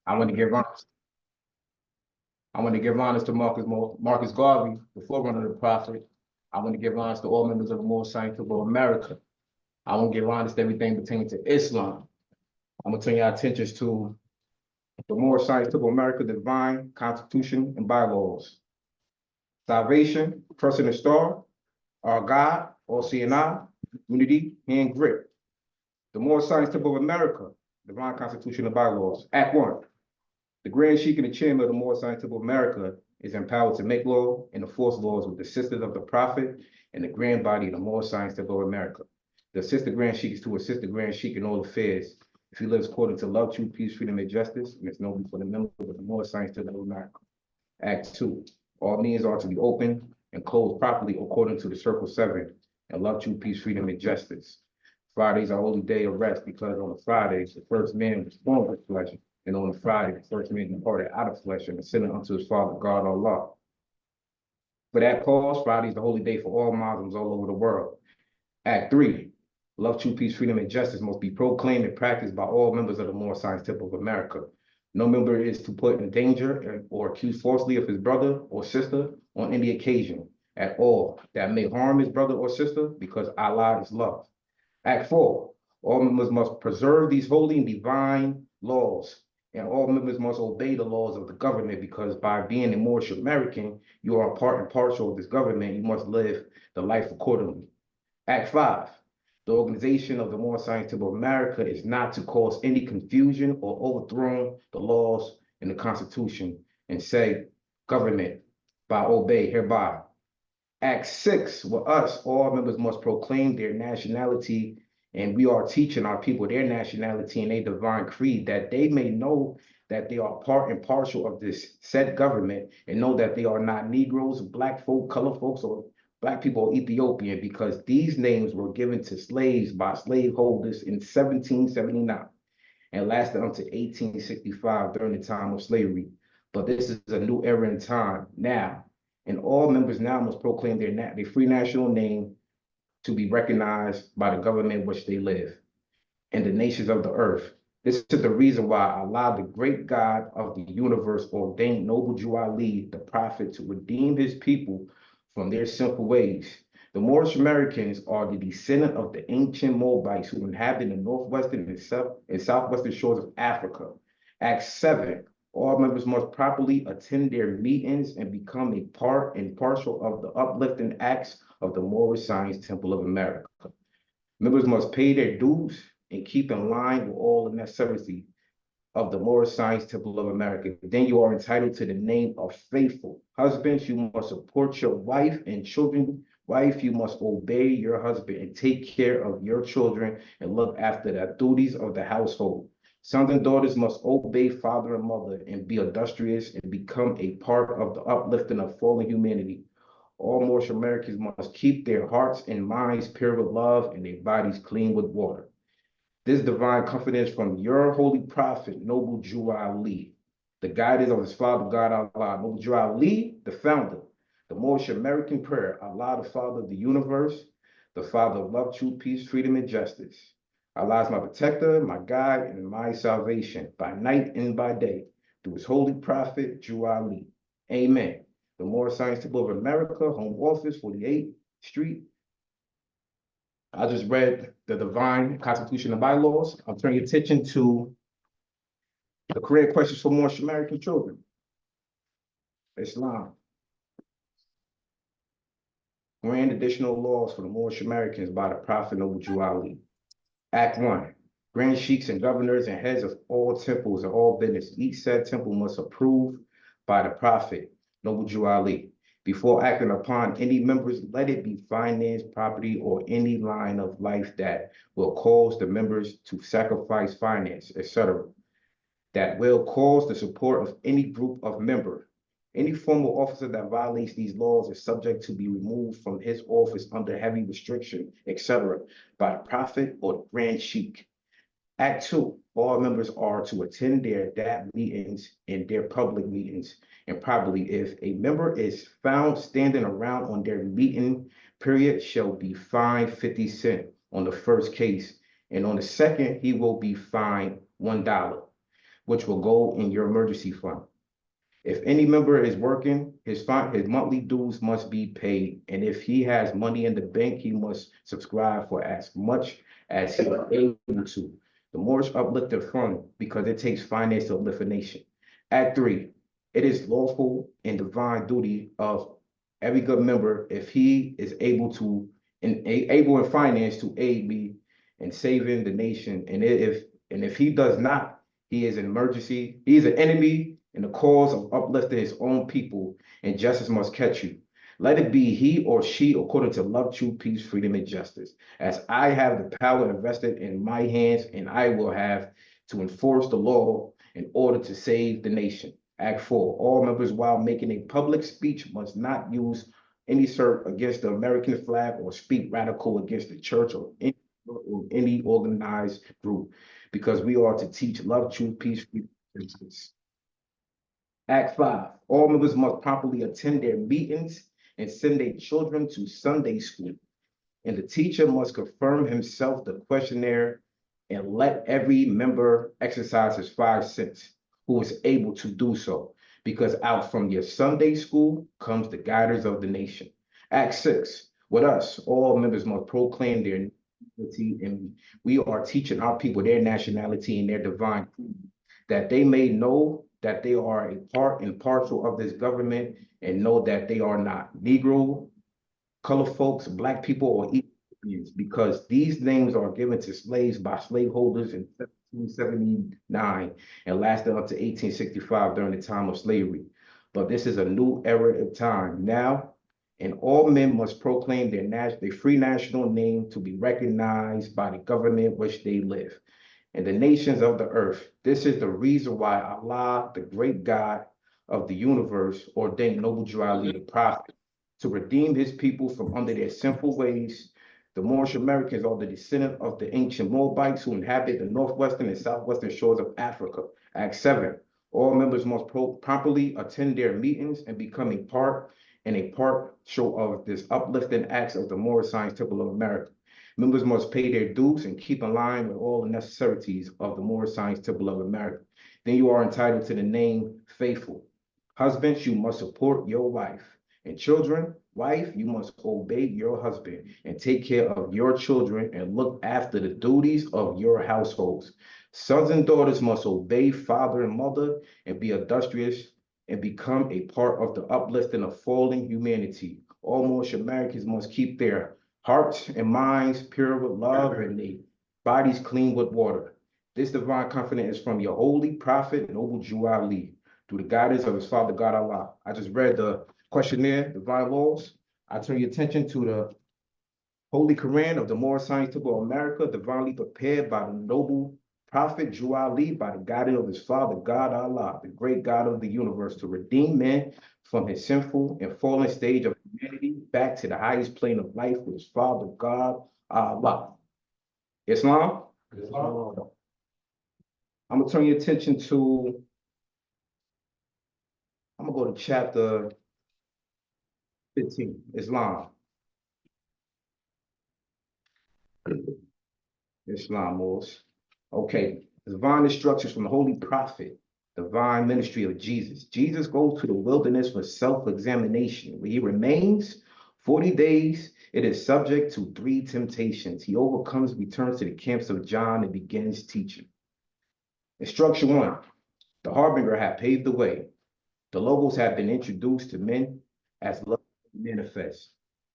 I want to give honors. I want to give honors to Marcus Garvey, the forerunner of the prophet. I want to give honors to all members of the Moorish Science Temple of America. I want to give honors to everything pertaining to Islam. I'm going to turn your attentions to the Moorish Science Temple of America, Divine Constitution and Bylaws. Salvation, trust in the star, our God, all seeing eye, unity, hand grip. The Moorish Science Temple of America, Divine Constitution and Bylaws. Act 1. The Grand Sheik and the Chairman of the Moorish Science Temple of America is empowered to make law and enforce laws with the assistance of the Prophet and the Grand Body of the Moorish Science Temple of America. The assist the Grand Sheik is to assist the Grand Sheik in all affairs if he lives according to love, truth, peace, freedom, and justice, and it's noble for the members of the Moorish Science Temple of America. Act 2. All means are to be open and closed properly according to the Circle 7 and love, truth, peace, freedom, and justice. Fridays are holy day of rest because on the Fridays, the first man was born with flesh. And on the Friday, the first man departed out of flesh and ascended unto his Father, God Allah. For that cause, Friday is the holy day for all Muslims all over the world. Act 3. Love, truth, peace, freedom, and justice must be proclaimed and practiced by all members of the Moorish Science Temple of America. No member is to put in danger or accuse falsely of his brother or sister on any occasion at all that may harm his brother or sister because Allah is love. Act 4. All members must preserve these holy and divine laws, and all members must obey the laws of the government because by being a Moorish American, you are part and parcel of this government. You must live the life accordingly. Act 5. The organization of the Moorish Science Temple of America is not to cause any confusion or overthrow the laws and the Constitution and say, government, by obey hereby. Act 6, with us, all members must proclaim their nationality, and we are teaching our people their nationality and their divine creed, that they may know that they are part and parcel of this said government, and know that they are not Negroes, Black folk, color folks, or Black people or Ethiopian, because these names were given to slaves by slaveholders in 1779 and lasted until 1865 during the time of slavery. But this is a new era in time now. And all members now must proclaim their free national name to be recognized by the government in which they live and the nations of the earth. This is the reason why Allah, the great God of the universe, ordained Noble Jew Ali, the prophet, to redeem his people from their sinful ways. The Moorish Americans are the descendant of the ancient Moabites who inhabit the northwestern and southwestern shores of Africa. Act 7. All members must properly attend their meetings and become a part and parcel of the uplifting acts of the Moorish Science Temple of America. Members must pay their dues and keep in line with all the necessity of the Moorish Science Temple of America. Then you are entitled to the name of faithful. Husbands, you must support your wife and children. Wife, you must obey your husband and take care of your children and look after the duties of the household. Sons and daughters must obey father and mother and be industrious and become a part of the uplifting of fallen humanity. All Moorish Americans must keep their hearts and minds pure with love and their bodies clean with water. This divine confidence from your holy prophet, Noble Jew Ali, the guidance of his father, God Allah. Noble Jew Ali, the founder, the Moorish American prayer, Allah, the Father of the universe, the Father of love, truth, peace, freedom, and justice. Allah is my protector, my guide, and my salvation by night and by day through his holy prophet, Jew Ali. Amen. The Moorish Science Temple of America, Home Office, 48th Street. I just read the Divine Constitution and Bylaws. I'm turning your attention to the career questions for Moorish American children. Islam. Grand additional laws for the Moorish Americans by the Prophet Noble Jew Ali. Act 1. Grand sheiks and governors and heads of all temples and all business. Each said temple must approve by the Prophet Noble Jew Ali. Before acting upon any members, let it be finance, property, or any line of life that will cause the members to sacrifice finance, etc. That will cause the support of any group of member. Any formal officer that violates these laws is subject to be removed from his office under heavy restriction, etc. by the Prophet or the Grand Sheik. Act 2. All members are to attend their DAP meetings and their public meetings. And probably if a member is found standing around on their meeting period, shall be fined 50 cents on the first case. And on the second, he will be fined $1. which will go in your emergency fund. If any member is working, his monthly dues must be paid, and if he has money in the bank, he must subscribe for as much as he is able to. The more uplifted fund, because it takes finance to uplift a nation. Act 3, it is lawful and divine duty of every good member, if he is able in finance, to aid me in saving the nation, and if he does not, he is an emergency, he is an enemy in the cause of uplifting his own people, and justice must catch you. Let it be he or she according to love, truth, peace, freedom, and justice. As I have the power invested in my hands, and I will have to enforce the law in order to save the nation. Act 4, all members while making a public speech must not use any slur against the American flag or speak radical against the church or any organized group, because we are to teach love, truth, peace, freedom, and justice. Act 5, all members must properly attend their meetings and send their children to Sunday school. And the teacher must confirm himself the questionnaire and let every member exercise his 5 cents who is able to do so, because out from your Sunday school comes the guiders of the nation. Act 6, with us, all members must proclaim their nationality, and we are teaching our people their nationality and their divine, that they may know that they are a part and parcel of this government, and know that they are not Negro, color folks, Black people, or Ethiopians, because these names are given to slaves by slaveholders in 1779 and lasted up to 1865 during the time of slavery. But this is a new era of time now, and all men must proclaim their free national name to be recognized by the government which they live and the nations of the earth. This is the reason why Allah, the great God of the universe, ordained Noble Drew Ali, the prophet, to redeem his people from under their sinful ways. The Moorish Americans are the descendant of the ancient Moabites who inhabit the northwestern and southwestern shores of Africa. Act 7, all members must properly attend their meetings and become a part show of this uplifting acts of the Moorish Science Temple of America. Members must pay their dues and keep in line with all the necessities of the Moorish Science Temple of America. Then you are entitled to the name faithful. Husbands, you must support your wife. And children, wife, you must obey your husband and take care of your children and look after the duties of your households. Sons and daughters must obey father and mother and be industrious and become a part of the uplifting of fallen humanity. All Moorish Americans must keep their hearts and minds pure with love and their bodies clean with water. This divine confidence is from your holy prophet, Noble Drew Ali, through the guidance of his father, God Allah. I just read the questionnaire, Divine Laws. I turn your attention to the Holy Quran of the Moorish Science Temple of America, divinely prepared by the noble prophet Drew Ali, by the guidance of his father, God Allah, the great God of the universe, to redeem man from his sinful and fallen stage of humanity back to the highest plane of life with his father, God Allah. Islam? Islam. I'm gonna turn your attention to, I'm gonna go to chapter 15, Islam. Islam was. Okay, divine instructions from the Holy Prophet, divine ministry of Jesus. Jesus goes to the wilderness for self-examination, where he remains 40 days. It is subject to 3 temptations. He overcomes, returns to the camps of John, and begins teaching. Instruction 1, the harbinger had paved the way. The logos have been introduced to men as love manifests,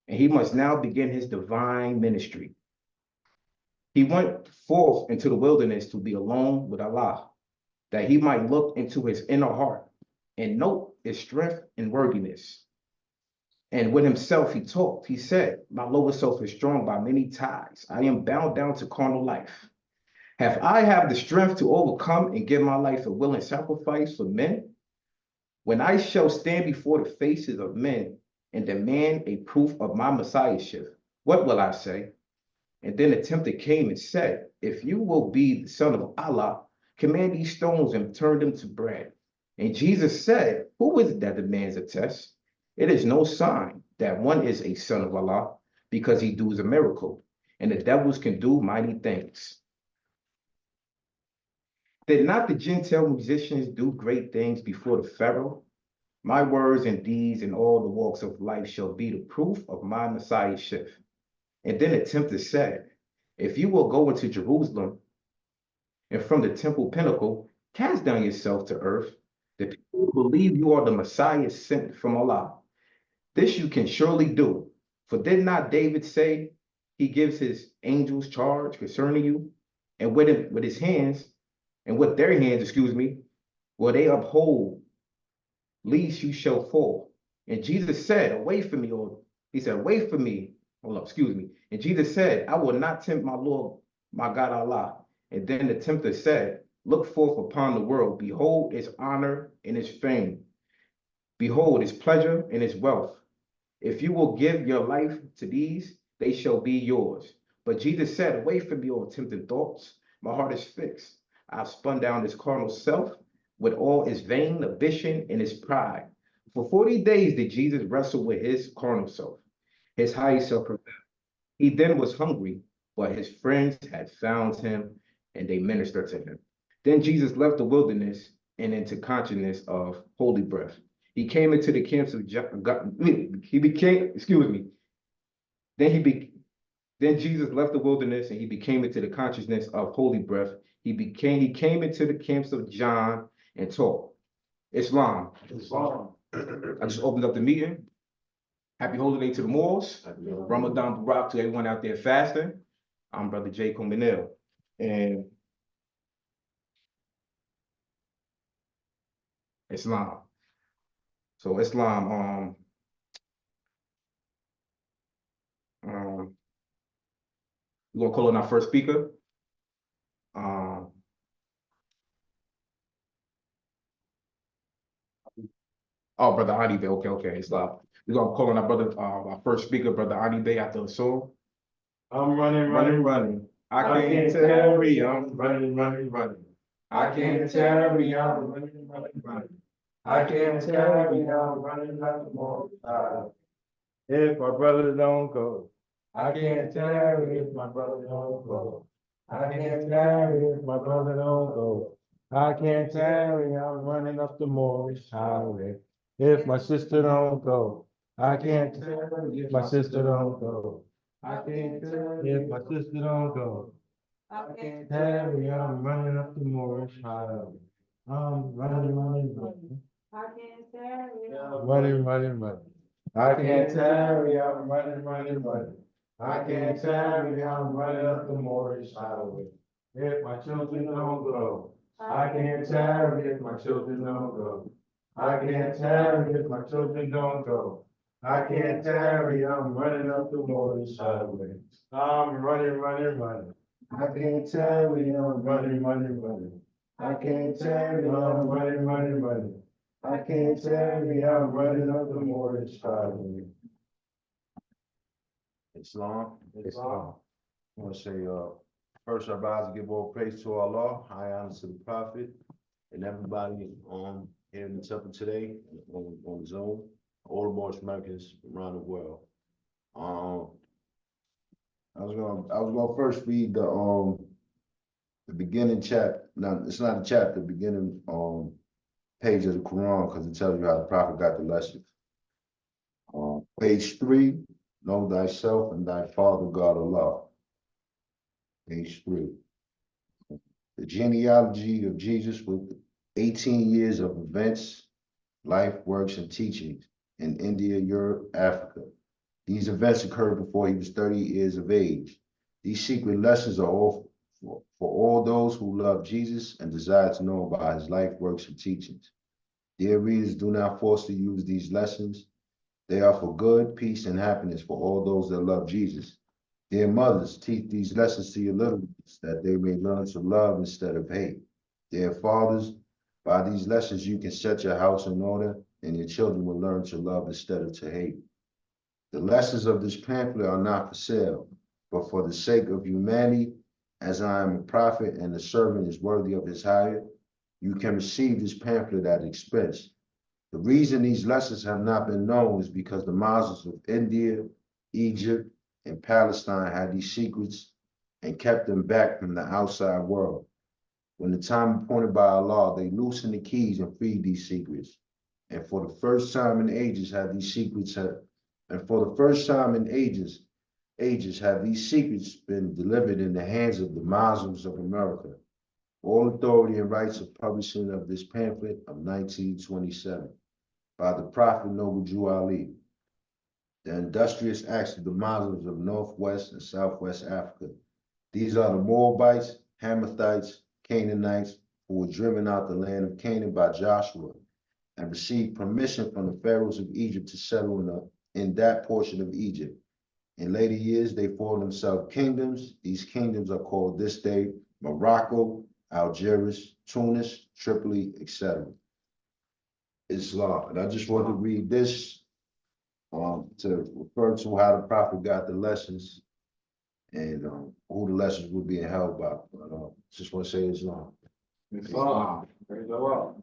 and he must now begin his divine ministry. He went forth into the wilderness to be alone with Allah, that he might look into his inner heart and note its strength and worthiness. And with himself he talked. He said, my lower self is strong by many ties. I am bound down to carnal life. Have the strength to overcome and give my life a willing sacrifice for men? When I shall stand before the faces of men and demand a proof of my messiahship, what will I say? And then the tempter came and said, if you will be the son of Allah, command these stones and turn them to bread. And Jesus said, who is it that demands a test? It is no sign that one is a son of Allah, because he does a miracle, and the devils can do mighty things. Did not the Gentile musicians do great things before the Pharaoh? My words and deeds in all the walks of life shall be the proof of my messiahship. And then the tempter said, if you will go into Jerusalem and from the temple pinnacle, cast down yourself to earth, the people will believe you are the Messiah sent from Allah. This you can surely do. For did not David say he gives his angels charge concerning you? And with his hands, and with their hands, excuse me, will they uphold, lest you shall fall. And Jesus said, away from me, or he said, away from me. Hold up, excuse me. And Jesus said, I will not tempt my Lord, my God Allah. And then the tempter said, look forth upon the world. Behold its honor and its fame. Behold its pleasure and its wealth. If you will give your life to these, they shall be yours. But Jesus said, away from me, all tempting thoughts. My heart is fixed. I've spun down this carnal self with all its vain ambition and its pride. For 40 days did Jesus wrestle with his carnal self, his higher self. He then was hungry, but his friends had found him and they ministered to him. Then Jesus left the wilderness and into consciousness of holy breath. He came into the camps of God. He became, excuse me. Then Jesus left the wilderness and he became into the consciousness of holy breath. He came into the camps of John and taught. Islam. I just opened up the meeting. Happy Holy Day to the Moors. Ramadan Barak to everyone out there fasting. I'm Brother Jay Kumbinel. And Islam. So Islam, we're gonna call on our first speaker. Oh, Brother Ani Bey. Okay, Islam. We're gonna call on our brother, our first speaker, Brother Ani Bey, after the song. I'm running. I can't tarry, I'm running. I can't tarry, I'm running. I can't tarry, I'm running like a more. If my brother don't go, I can't tarry if my brother don't go. I can't tarry if my brother don't go. I can't tarry, I'm running up the Moorish highway. If my sister don't go, I can't tarry if my sister don't go. I can't tarry if my sister don't go. I can't tarry, I'm running up the Moorish highway. I'm running. I can't tarry. Running. I can't tarry, I'm running. I can't tarry, I'm running up the Moorish highway. If my children don't go, I can't tarry if my children don't go. I can't tarry if my children don't go. I can't tarry, I'm running up the Moorish highway. I'm running. I can't tarry, I'm running. I can't tarry, I'm running. I can't tarry, I'm running up the Moorish highway. Islam. Islam. I want to say, first, I rise to give all praise to Allah, high honor to the Prophet, and everybody here in the temple today on Zoom, all the Moorish Americans around the world. I was gonna first read the beginning chapter. No, it's not a chapter. Beginning page of the Quran, because it tells you how the Prophet got the lesson. Page 3. Know thyself and thy father God Allah. Page 3. The genealogy of Jesus with 18 years of events, life, works, and teachings in India, Europe, Africa. These events occurred before he was 30 years of age. These secret lessons are all for all those who love Jesus and desire to know about his life, works, and teachings. Dear readers, do not force to use these lessons. They are for good, peace, and happiness for all those that love Jesus. Dear mothers, teach these lessons to your little ones that they may learn to love instead of hate. Dear fathers, by these lessons you can set your house in order and your children will learn to love instead of to hate. The lessons of this pamphlet are not for sale, but for the sake of humanity, as I am a prophet and the servant is worthy of his hire, you can receive this pamphlet at expense. The reason these lessons have not been known is because the Muslims of India, Egypt, and Palestine had these secrets and kept them back from the outside world. When the time appointed by Allah, they loosened the keys and freed these secrets. And for the first time in ages have these secrets been delivered in the hands of the Muslims of America. All authority and rights of publishing of this pamphlet of 1927 by the Prophet Noble Jew Ali. The industrious acts of the Muslims of Northwest and Southwest Africa. These are the Moabites, Hamathites, Canaanites, who were driven out the land of Canaan by Joshua and received permission from the pharaohs of Egypt to settle in that portion of Egypt. In later years, they formed themselves kingdoms. These kingdoms are called this day Morocco, Algiers, Tunis, Tripoli, etc. Islam. And I just want to read this to refer to how the prophet got the lessons and who the lessons were being held by. But just want to say Islam. Islam. Praise the Lord.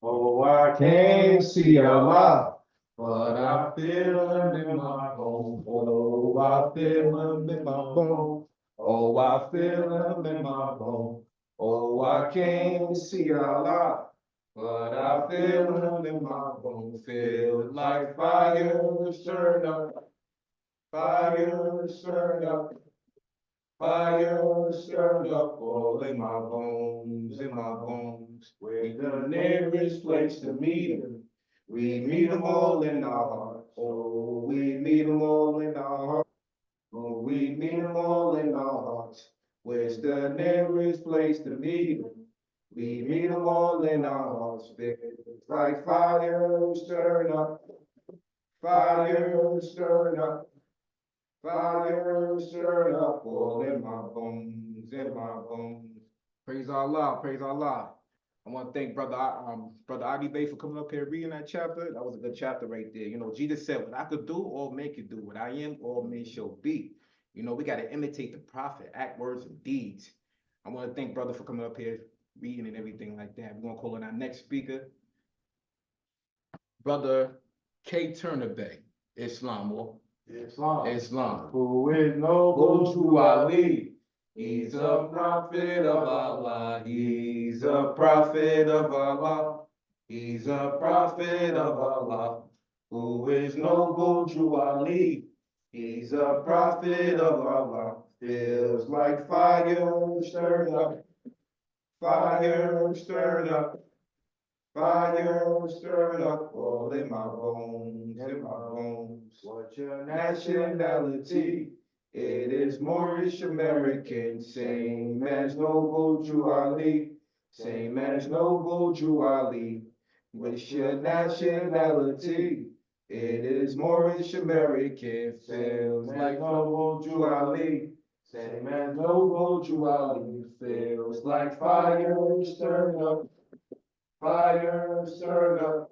Oh, I can't see Allah, but I feel him in my bones. Oh, I feel him in my bones. Oh, I feel him in my bones. Oh, I can't see Allah, but I feel him in my bones. Feel like fire stirred up, fire stirred up. Fire stirred up all in my bones, in my bones. We're the nearest place to meet him. We meet them all in our hearts. Oh, we meet them all in our hearts. Oh, we meet them all in our hearts. Where's the nearest place to meet him? We meet them all in our hearts. It's like fire stirred up, fire stirred up. Fire stirred up all in my bones, in my bones. Praise Allah, praise Allah. I want to thank Brother Adi Bey for coming up here reading that chapter. That was a good chapter right there. You know, Jesus said, what I could do, all men can do. What I am, all men shall be. You know, we got to imitate the prophet, act, words, and deeds. I want to thank brother for coming up here, reading and everything like that. We're going to call on our next speaker, Brother K. Turner Bey, Islam, or Islam. Islam. Who is noble to Ali? He's a prophet of Allah. He's a prophet of Allah. He's a prophet of Allah. Who is noble to Ali? He's a prophet of Allah. Feels like fire stirred up. Fire stirred up. Fire stirred up all in my bones, in my bones. What's your nationality? It is Moorish American, same as Noble Jew Ali, same as Noble Jew Ali. What's your nationality? It is Moorish American, feels like Noble Jew Ali, same as Noble Jew Ali. Feels like fire stirred up. Fire stirred up,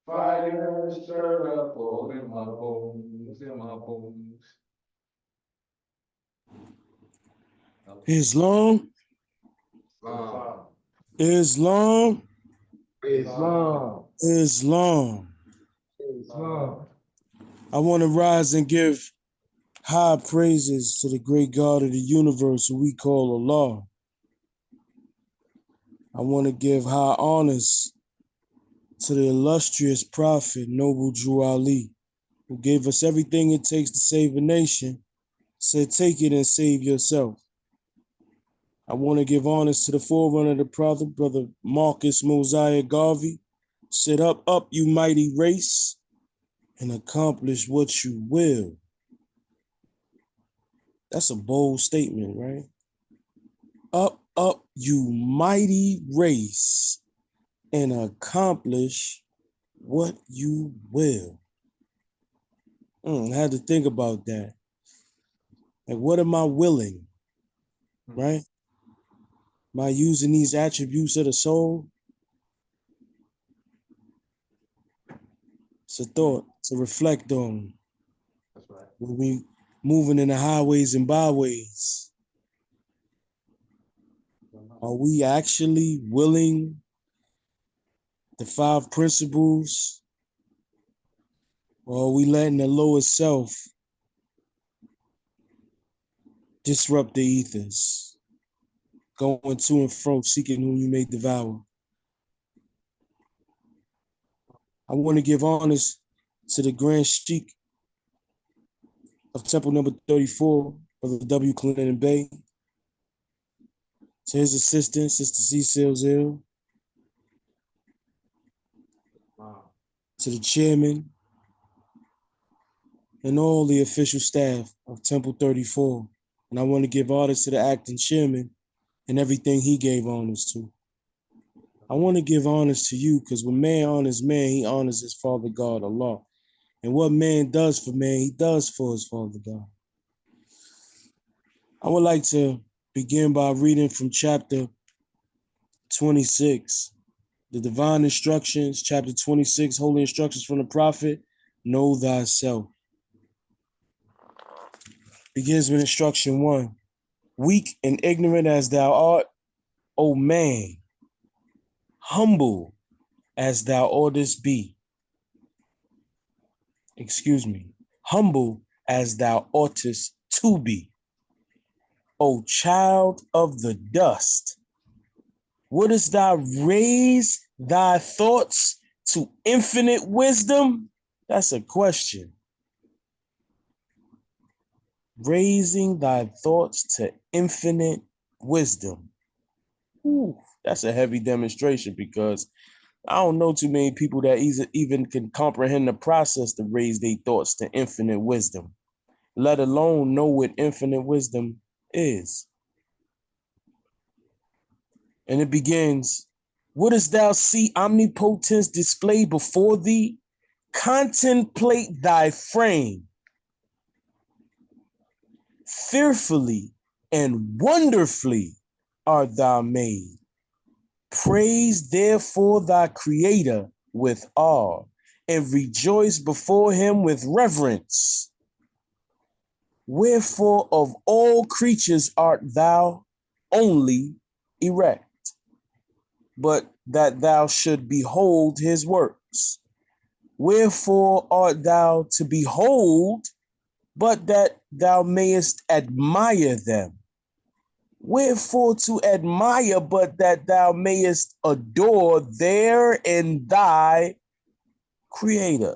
fire stirred up all in my bones, in my bones. Islam, Islam. Islam, Islam, Islam. Islam. I want to rise and give high praises to the great God of the universe who we call Allah. I want to give high honors to the illustrious prophet, Noble Drew Ali, who gave us everything it takes to save a nation, said, take it and save yourself. I want to give honors to the forerunner of the prophet, Brother Marcus Mosiah Garvey, said, up, you mighty race, and accomplish what you will. That's a bold statement, right? Up, you mighty race, and accomplish what you will. I had to think about that. Like, what am I willing, right? Am I using these attributes of the soul? It's a thought to reflect on That's right. when we moving in the highways and byways. Are we actually willing the 5 principles? Or are we letting the lower self disrupt the ethers? going to and fro, seeking whom you may devour. I want to give honors to the Grand Sheik of Temple number 34, Brother W. Clinton Bay, to his assistant, Sister C. Silzil, to the chairman, and all the official staff of Temple 34. And I want to give honors to the acting chairman and everything he gave honors to. I want to give honors to you because when man honors man, he honors his Father God, Allah. And what man does for man, he does for his Father God. I would like to begin by reading from chapter 26, the divine instructions, chapter 26, holy instructions from the prophet, know thyself. Begins with instruction 1. Weak and ignorant as thou art, O man, humble as thou oughtest be. Humble as thou oughtest to be. O child of the dust, wouldest thou raise thy thoughts to infinite wisdom? That's a question. Raising thy thoughts to infinite wisdom. Ooh, that's a heavy demonstration because I don't know too many people that even can comprehend the process to raise their thoughts to infinite wisdom, let alone know what infinite wisdom is. And it begins, wouldest thou see omnipotence displayed before thee? Contemplate thy frame. Fearfully and wonderfully art thou made. Praise therefore thy Creator with awe, and rejoice before him with reverence. Wherefore of all creatures art thou only erect, but that thou should behold his works. Wherefore art thou to behold, but that thou mayest admire them? Wherefore to admire, but that thou mayest adore there in thy Creator?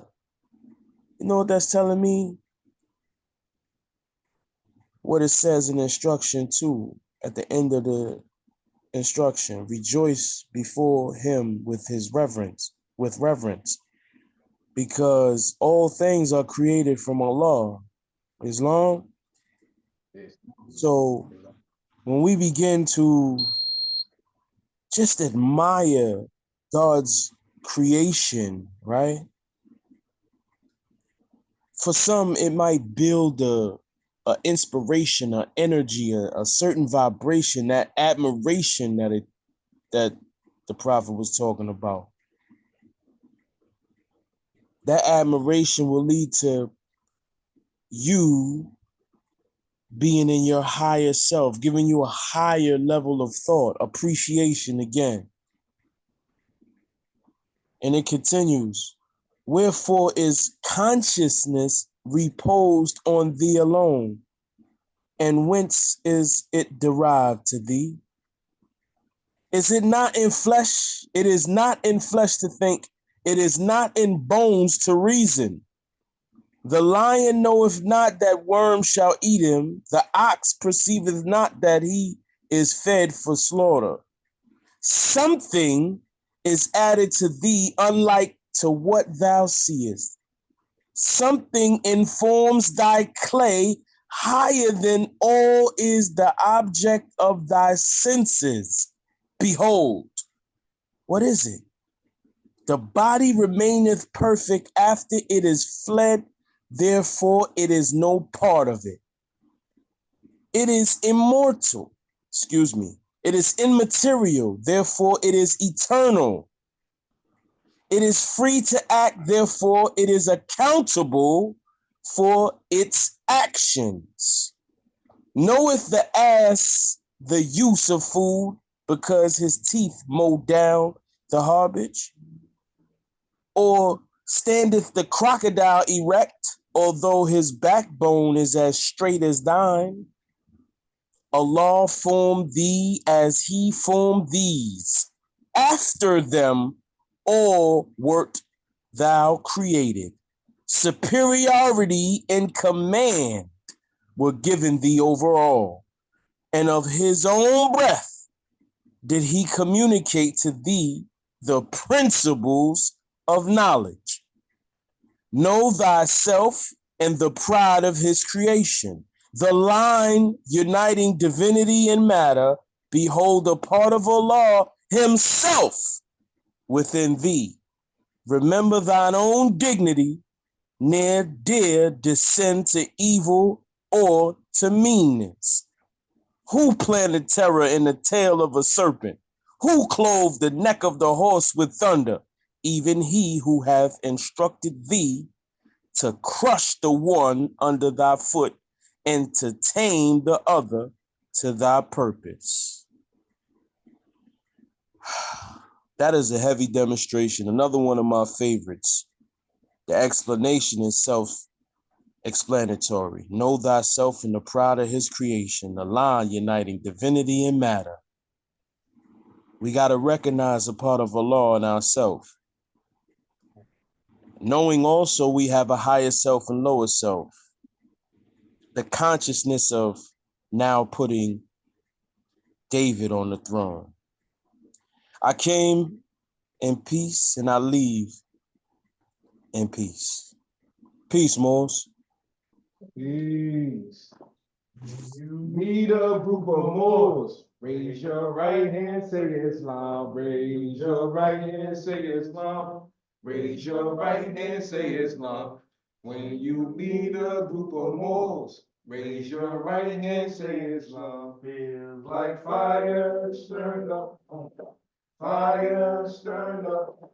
You know what that's telling me? What it says in instruction 2, at the end of the instruction, rejoice before him with reverence, because all things are created from Allah. Islam. So when we begin to just admire God's creation, right? For some, it might build a inspiration, an energy, a certain vibration, that admiration that the prophet was talking about. That admiration will lead to you being in your higher self, giving you a higher level of thought, appreciation again. And it continues, wherefore is consciousness reposed on thee alone, and whence is it derived to thee? Is it not in flesh? It is not in flesh to think, it is not in bones to reason. The lion knoweth not that worms shall eat him. The ox perceiveth not that he is fed for slaughter. Something is added to thee unlike to what thou seest. Something informs thy clay higher than all is the object of thy senses. Behold, what is it? The body remaineth perfect after it is fled. Therefore, it is no part of it. It is immortal. It is immaterial. Therefore, it is eternal. It is free to act. Therefore, it is accountable for its actions. Knoweth the ass the use of food because his teeth mow down the herbage? Or standeth the crocodile erect, although his backbone is as straight as thine? Allah formed thee as he formed these. After them all wert thou created. Superiority and command were given thee over all. And of his own breath did he communicate to thee the principles of knowledge. Know thyself and the pride of his creation. The line uniting divinity and matter, behold a part of Allah himself within thee. Remember thine own dignity, ne'er dare descend to evil or to meanness. Who planted terror in the tail of a serpent? Who clove the neck of the horse with thunder? Even he who hath instructed thee to crush the one under thy foot and to tame the other to thy purpose. That is a heavy demonstration. Another one of my favorites. The explanation is self-explanatory. Know thyself in the pride of his creation, the line uniting divinity and matter. We got to recognize a part of Allah in ourselves. Knowing also we have a higher self and lower self. The consciousness of now putting David on the throne. I came in peace and I leave in peace. Peace, Moors. Peace. You meet a group of Moors. Raise your right hand, say Islam. Raise your right hand, say Islam. Raise your right hand, say Islam. When you meet a group of Moors, raise your right hand, say Islam. Feels like fire stirred up. Fire stirred up.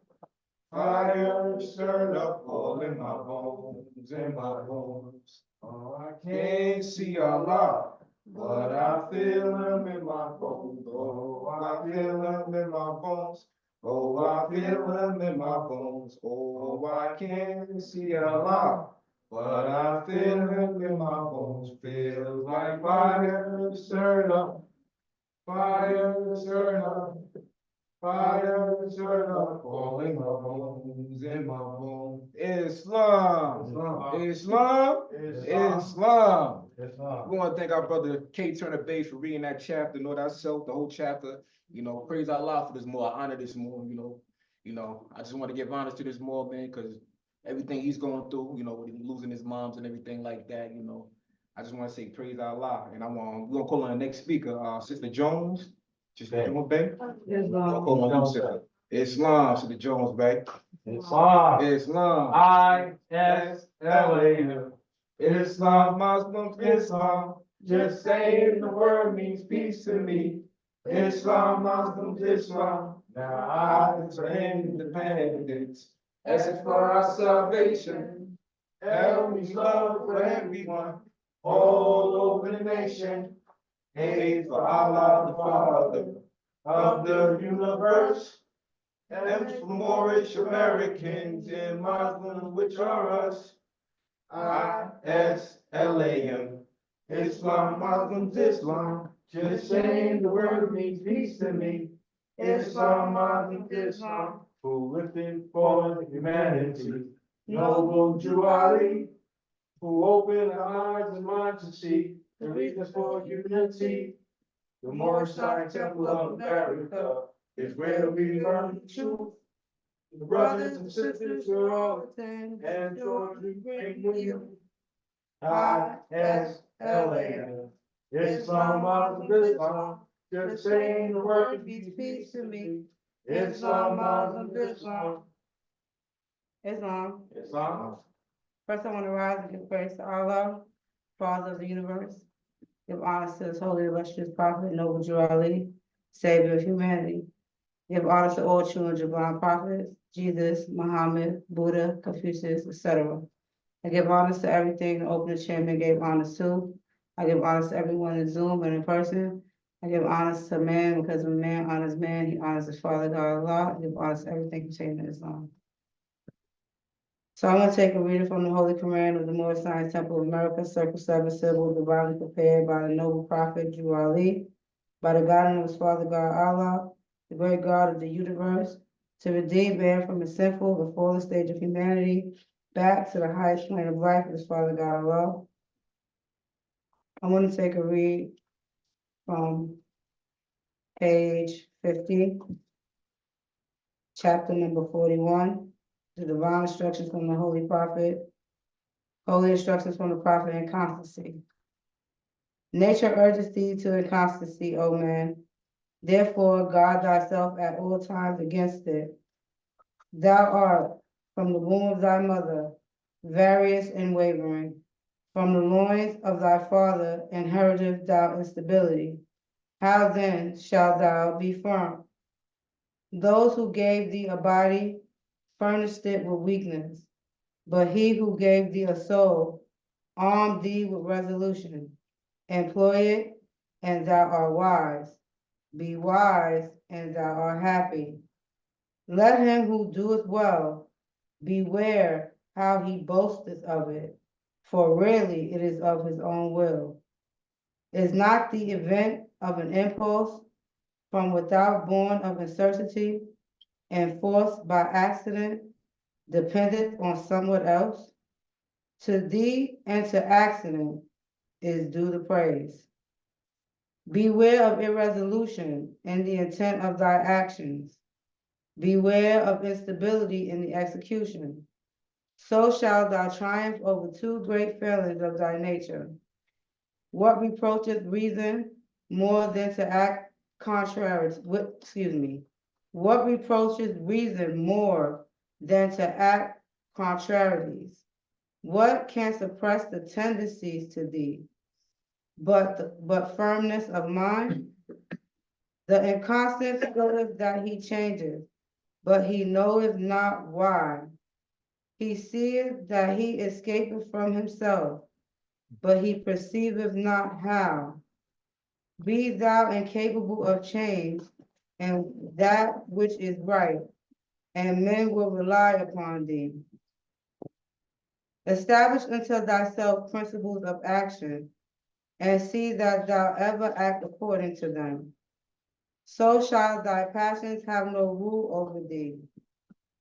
Fire stirred up all in my bones, in my bones. Oh, I can't see Allah, but I feel him in my bones. Oh, I feel him in my bones. Oh, I feel him in my bones. Oh, I can't see Allah, but I feel him in my bones. Feels like fire stirred up. Fire stirred up. Fire stirred up all in my bones, in my bones. Islam, Islam, Islam. We want to thank our brother K. Turner Bates for reading that chapter, Know Thyself, the whole chapter. You know, praise Allah for this more. I honor this more, I just want to give honors to this more, man, because everything he's going through, with him losing his moms and everything like that, I just want to say praise Allah. And we're gonna call on the next speaker, Sister Jones. Sister Jones, babe. We'll call on you, Sister. Islam, Sister Jones, babe. Islam, Islam. ISLAM. Islam, Muslim, Islam. Just saying the word means peace to me. Islam, Muslims, Islam. Now I for independence. As for our salvation. Always love for everyone. All over the nation. Hate for Allah the Father of the universe. And for Moorish Americans and Muslims, which are us. ISLAM. Islam, Muslims, Islam. Just saying the word means peace to me. Islam, Muslims, Islam. Who lifted for humanity. Noble Jew Ali. Who opened our eyes and minds to see. The reasons for unity. The Moorish Science Temple of America is where we learn the truth. The brothers and sisters will all attend and join the great you. ISLAM. Islam, Muslim, Islam. Just saying the word means peace to me. Islam, Muslim, Islam. Islam. Islam. First, I want to rise and give praise to Allah, Father of the universe. Give honor to his holy, illustrious prophet, Noble Jew Ali, Savior of humanity. Give honor to all true and divine prophets, Jesus, Muhammad, Buddha, Confucius, etc. I give honors to everything the opening chairman gave honors to. I give honors to everyone in Zoom and in person. I give honors to man because when man honors man, he honors his father, God, Allah. I give honors to everything pertaining to Islam. So I'm gonna take a reading from the Holy Quran of the Moorish Science Temple of America, Circle 7, Syllable, divinely prepared by the noble prophet Drew Ali, by the guidance of his Father God Allah, the great God of the universe, to redeem man from his sinful and fallen stage of humanity back to the highest plane of life of his Father God Allah. I want to take a read from page 50, chapter number 41, the divine instructions from the Holy Prophet, holy instructions from the Prophet and constancy. Nature urges thee to inconstancy, O man. Therefore, guard thyself at all times against it. Thou art, from the womb of thy mother, various and wavering. From the loins of thy father inheriteth thou instability. How then shalt thou be firm? Those who gave thee a body furnished it with weakness, but he who gave thee a soul armed thee with resolution. Employ it, and thou art wise. Be wise, and thou art happy. Let him who doeth well beware how he boasteth of it, for really it is of his own will. Is not the event of an impulse from without born of uncertainty and forced by accident, dependent on somewhat else? To thee and to accident is due the praise. Beware of irresolution in the intent of thy actions. Beware of instability in the execution. So shalt thou triumph over two great failings of thy nature. What reproacheth reason more than to act contrary? What reproaches reason more than to act contrarieties? What can suppress the tendencies to thee, but firmness of mind? The inconstant feeleth that he changeth, but he knoweth not why. He seeth that he escapeth from himself, but he perceiveth not how. Be thou incapable of change, and that which is right, and men will rely upon thee. Establish unto thyself principles of action, and see that thou ever act according to them. So shall thy passions have no rule over thee.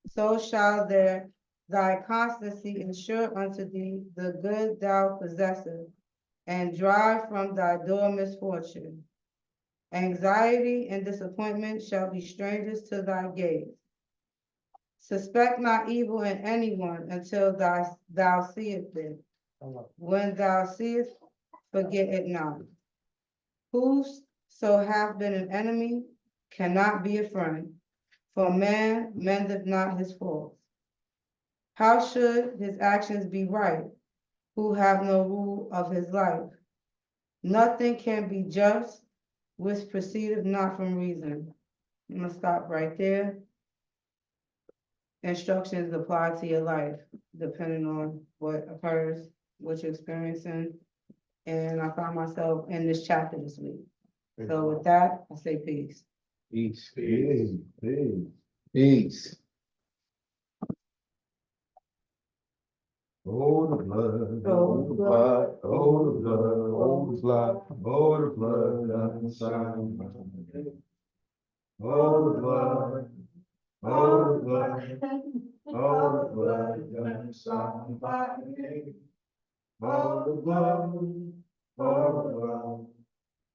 So shall thy constancy ensure unto thee the good thou possessest, and drive from thy door misfortune. Anxiety and disappointment shall be strangers to thy gaze. Suspect not evil in anyone until thou seest it. When thou seest, forget it not. Whoso hath been an enemy cannot be a friend, for man mendeth not his faults. How should his actions be right, who have no rule of his life? Nothing can be just which proceedeth not from reason. I'm gonna stop right there. Instructions apply to your life, depending on what occurs, what you're experiencing. And I found myself in this chapter this week. So with that, I say peace. Peace. Peace, peace. Peace. Oh, the blood, oh, the blood, oh, the blood, oh, the blood, oh, the blood, unsigned. Oh, the blood, oh, the blood, oh, the blood, unsigned by me. Oh, the blood, oh, the blood,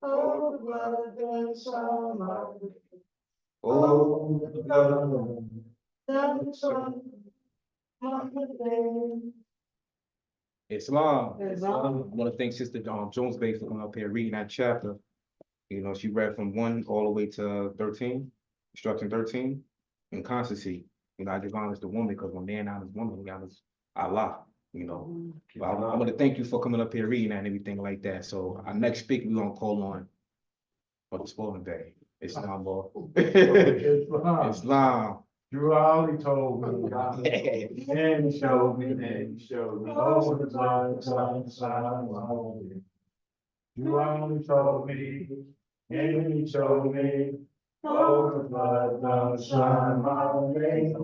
oh, the blood, unsigned by me. Oh, the blood, unsigned by me. Islam. Islam. I want to thank Sister Jones Bay for coming up here reading that chapter. You know, she read from 1 all the way to 13, instruction 13, and constancy. You know, I give honors to woman because when man honors woman, he honors Allah. You know, but I want to thank you for coming up here reading that and everything like that. So our next speaker we're gonna call on for the spoiling day. Islam, boy. Islam. Drew Ali told me, and he showed me, and he showed me, oh, the blood, sunshine, holy. Drew Ali told me, and he showed me, oh, the blood, sunshine, holy.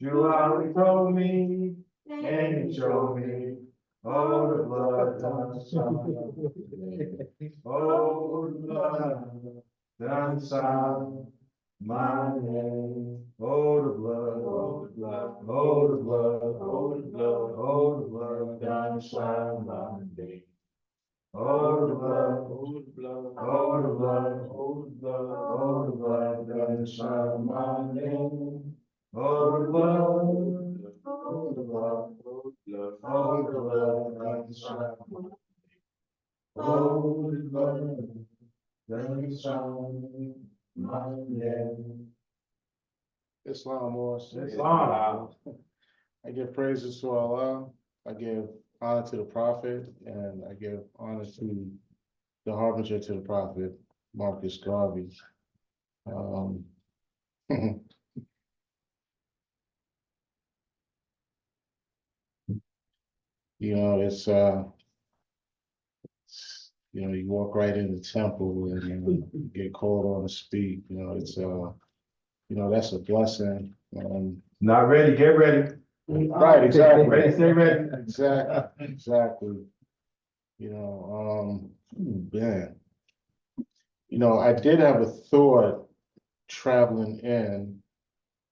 Drew Ali told me, and you show me, oh, the blood done shine. Oh, the blood done shine my name. Oh, the blood, oh, the blood, oh, the blood, oh, the blood, oh, the blood done shine my name. Oh, the blood, oh, the blood, oh, the blood, oh, the blood, oh, the blood done shine my name. Oh, the blood, oh, the blood, oh, the blood, oh, the blood done shine my name. Oh, the blood done shine my name. Islam was. Islam. I give praises to Allah. I give honor to the Prophet, and I give honor to the harbinger to the Prophet, Marcus Garvey. You know, you walk right in the temple and you get called on to speak. That's a blessing. Not ready, get ready. Right, exactly. Ready, stay ready. Exactly. Man. I did have a thought traveling in,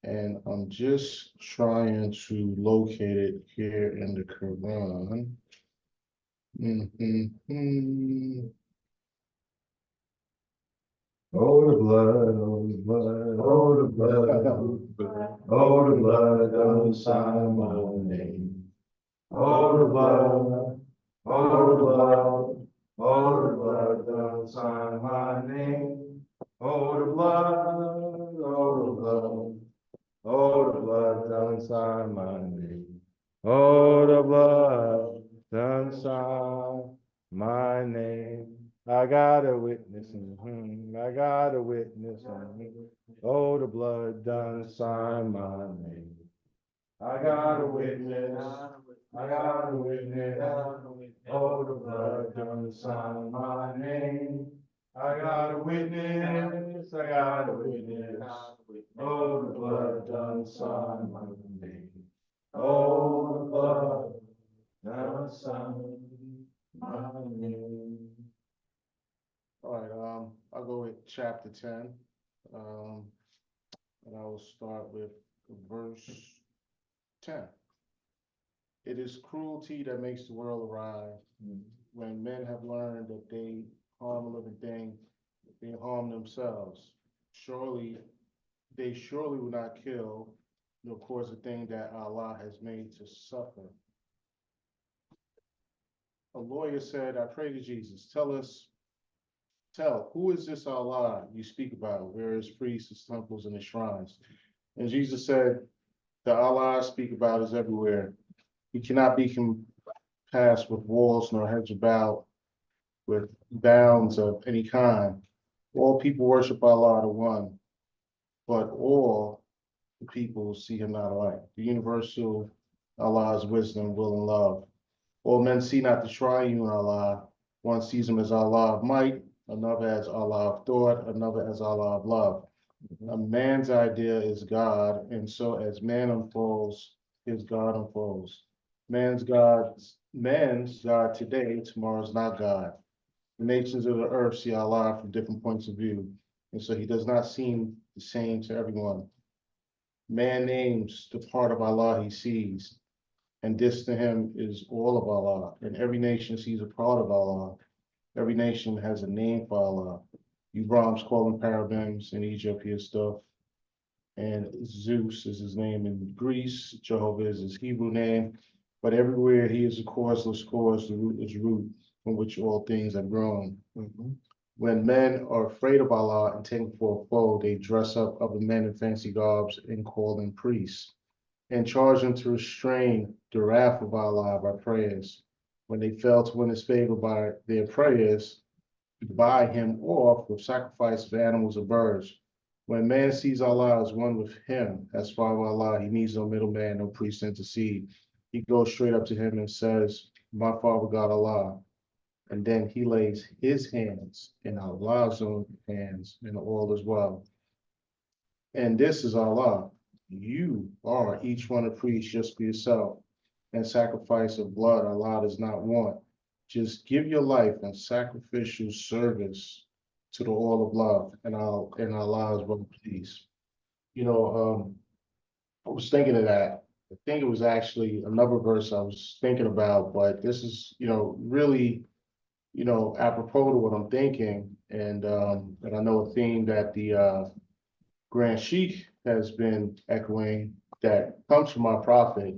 and I'm just trying to locate it here in the Quran. Oh, the blood, oh, the blood, oh, the blood, oh, the blood, oh, the blood done shine my name. Oh, the blood, oh, the blood, oh, the blood done shine my name. Oh, the blood, oh, the blood, oh, the blood done shine my name. Oh, the blood done shine my name. I got a witness, I got a witness, oh, the blood done shine my name. I got a witness, I got a witness, oh, the blood done shine my name. I got a witness, I got a witness, oh, the blood done shine my name. Oh, the blood done shine my name. All right, I'll go with chapter 10. And I will start with verse 10. It is cruelty that makes the world arrive. When men have learned that they harm a living thing, they harm themselves. They surely will not kill, nor cause a thing that Allah has made to suffer. A lawyer said, I pray to Jesus, tell, who is this Allah you speak about? Where is priests, his temples, and his shrines? And Jesus said, the Allah I speak about is everywhere. He cannot be compassed with walls nor hedged about with bounds of any kind. All people worship Allah the one, but all the people see him not alike. The universal Allah's wisdom, will, and love. All men see not the triune Allah. One sees him as Allah of might, another as Allah of thought, another as Allah of love. A man's idea is God, and so as man unfolds, his God unfolds. Man's God today, tomorrow is not God. The nations of the earth see Allah from different points of view, and so he does not seem the same to everyone. Man names the part of Allah he sees, and this to him is all of Allah, and every nation sees a part of Allah. Every nation has a name for Allah. You Brahms call him Parabims, in Egypt he is stuff, and Zeus is his name in Greece, Jehovah is his Hebrew name, but everywhere he is a causeless cause, the rootless root from which all things have grown. When men are afraid of Allah and take him for a foe, they dress up other men in fancy garbs and call them priests, and charge them to restrain the wrath of Allah by prayers. When they fail to win his favor by their prayers, buy him off with sacrifice of animals or birds. When man sees Allah as one with him, as far as Allah, he needs no middleman, no priest to intercede. He goes straight up to him and says, my Father God Allah. And then he lays his hands in Allah's own hands, and all is well. And this is Allah. You are each one a priest just for yourself. and sacrifice of blood Allah does not want. Just give your life in sacrificial service to the all of love and Allah's well please. I was thinking of that. I think it was actually another verse I was thinking about, but this is, really, apropos to what I'm thinking. And I know a theme that the Grand Sheikh has been echoing that comes from our prophet,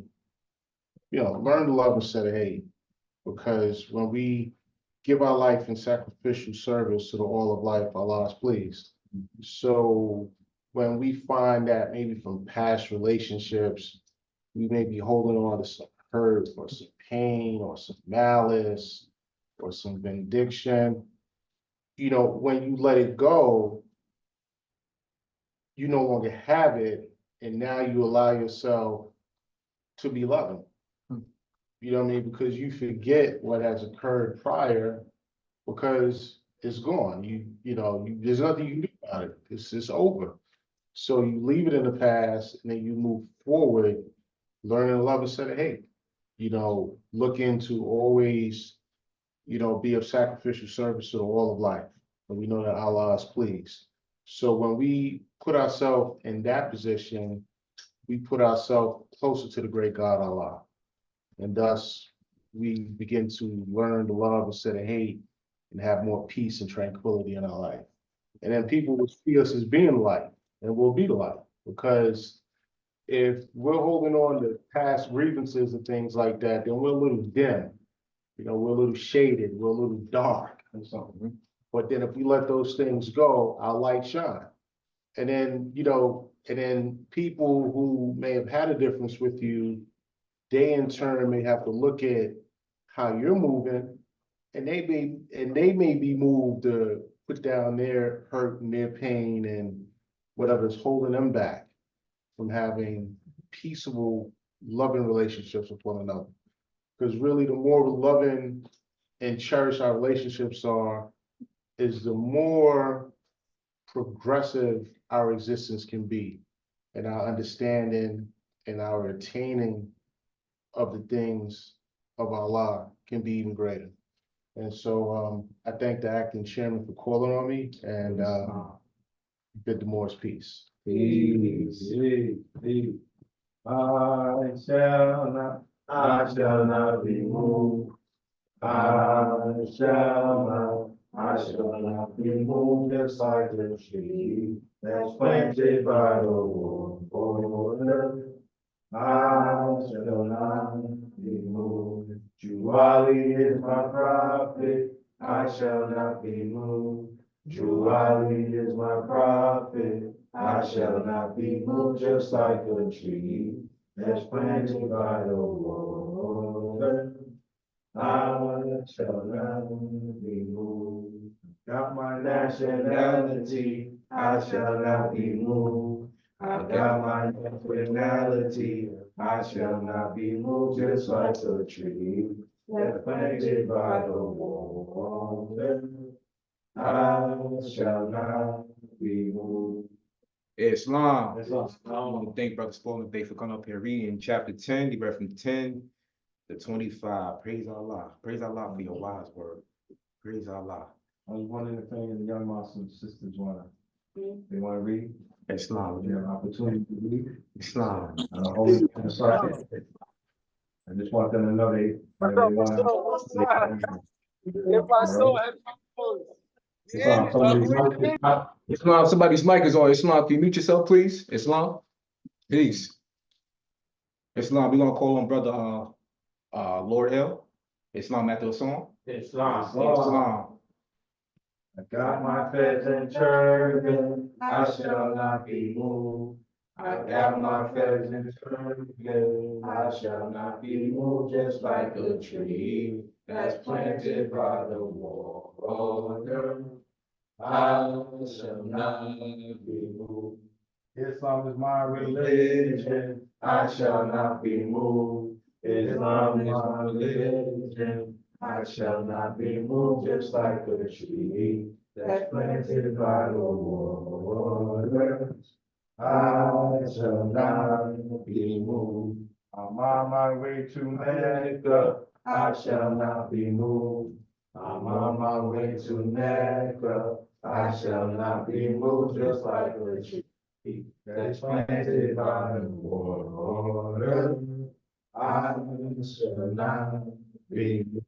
learn to love instead of hate. Because when we give our life in sacrificial service to the all of life, Allah is pleased. So when we find that maybe from past relationships, we may be holding on to some hurt or some pain or some malice or some vindication, when you let it go, you no longer have it, and now you allow yourself to be loving. You know what I mean? Because you forget what has occurred prior because it's gone. There's nothing you can do about it. It's over. So you leave it in the past and then you move forward, learning to love instead of hate. Looking to always, be of sacrificial service to the all of life. And we know that Allah is pleased. So when we put ourselves in that position, we put ourselves closer to the great God Allah. And thus we begin to learn to love instead of hate and have more peace and tranquility in our life. And then people will see us as being light, and we'll be the light. Because if we're holding on to past grievances and things like that, then we're a little dim. We're a little shaded, we're a little dark or something. But then if we let those things go, our light shine. And then, people who may have had a difference with you, they in turn may have to look at how you're moving, and they may be moved to put down their hurt and their pain and whatever's holding them back from having peaceable, loving relationships with one another. Because really, the more loving and cherish our relationships are, is the more progressive our existence can be, and our understanding and our attaining of the things of Allah can be even greater. And so I thank the acting chairman for calling on me, and bid the Moors peace. Peace. I shall not be moved. I shall not be moved, just like the tree that's planted by the water. I shall not be moved. Juwali is my prophet. I shall not be moved. Juwali is my prophet. I shall not be moved, just like a tree that's planted by the water. I shall not be moved. Got my nationality, I shall not be moved. I got my nationality, I shall not be moved, just like a tree that's planted by the water. I shall not be moved. Islam. Islam. I want to thank Brother Spalding Day for coming up here reading chapter 10. He read from 10 to 25. Praise Allah. Praise Allah for your wise word. Praise Allah. I was wondering if any of the young Muslim sisters they wanna read? Islam. You have an opportunity to read. Islam. Hold it aside. I just want them to know they Islam, somebody's mic is on. Islam, can you mute yourself, please? Islam, peace. Islam, we're gonna call on brother Lord L. Islam after the song. Islam. I got my pheasant turban, I shall not be moved. I got my pheasant turban, I shall not be moved, just like a tree that's planted by the water. I shall not be moved. Islam is my religion, I shall not be moved. Islam is my religion, I shall not be moved, just like a tree that's planted by the water. I shall not be moved. I'm on my way to Mecca, I shall not be moved. I'm on my way to Mecca, I shall not be moved, just like a tree that's planted by the water. I shall not be moved.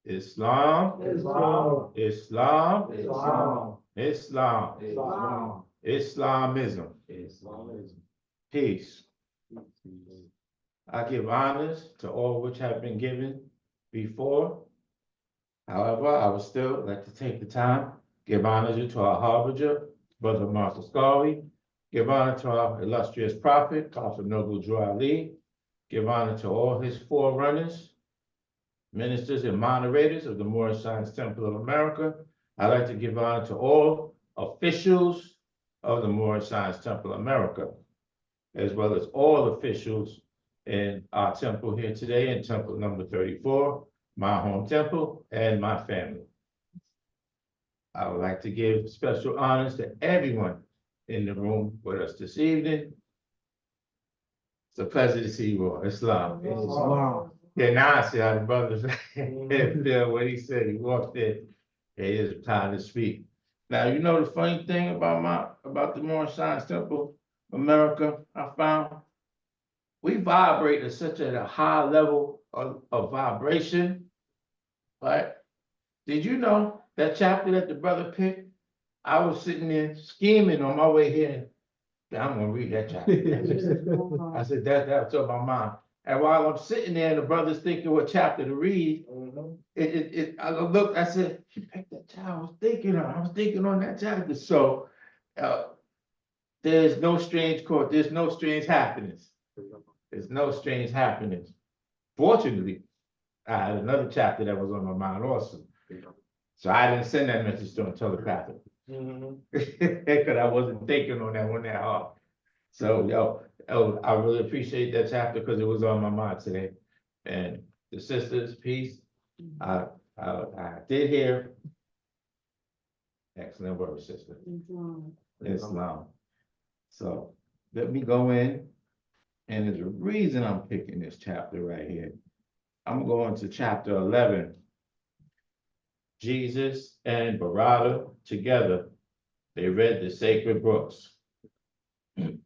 Islam, Islam, Islam, Islam, Islam, Islam, Islamism. Islamism. Peace. I give honors to all which have been given before. However, I would still like to take the time, give honors to our harbinger, Brother Marcus Garvey, give honor to our illustrious prophet, Prophet Noble Drew Ali, give honor to all his forerunners, ministers and moderators of the Moorish Science Temple of America. I'd like to give honor to all officials of the Moorish Science Temple of America, as well as all officials in our temple here today, in temple number 34, my home temple and my family. I would like to give special honors to everyone in the room with us this evening. It's a pleasure to see you all. Islam. Islam. Yeah, now I see how the brothers feel what he said. He walked in. It is time to speak. Now, you know the funny thing about the Moorish Science Temple America, I found we vibrate at such a high level of vibration, right? Did you know that chapter that the brother picked? I was sitting there scheming on my way here. I'm gonna read that chapter. I said that's on my mind. And while I'm sitting there and the brother's thinking what chapter to read, I looked, I said, he picked that chapter. I was thinking on that chapter. So there's no strange court, there's no strange happenings. There's no strange happenings. Fortunately, I had another chapter that was on my mind also. So I didn't send that message to him telepathically. Because I wasn't thinking on that one that hard. So, I really appreciate that chapter because it was on my mind today. And the sisters, peace. I did hear. Excellent word, sister. Islam. So let me go in. And there's a reason I'm picking this chapter right here. I'm going to chapter 11. Jesus and Barada together, they read the sacred books. And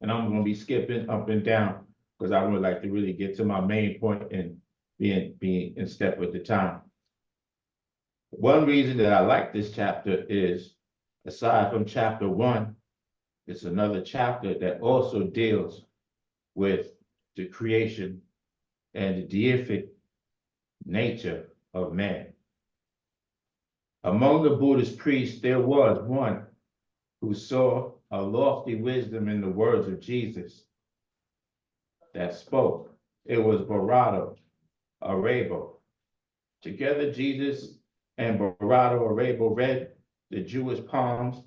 I'm going to be skipping up and down because I would like to really get to my main point and being in step with the time. One reason that I like this chapter is, aside from chapter 1, it's another chapter that also deals with the creation and the deific nature of man. Among the Buddhist priests, there was one who saw a lofty wisdom in the words of Jesus that spoke. It was Barada Arabo. Together, Jesus and Barada Arabo read the Jewish poems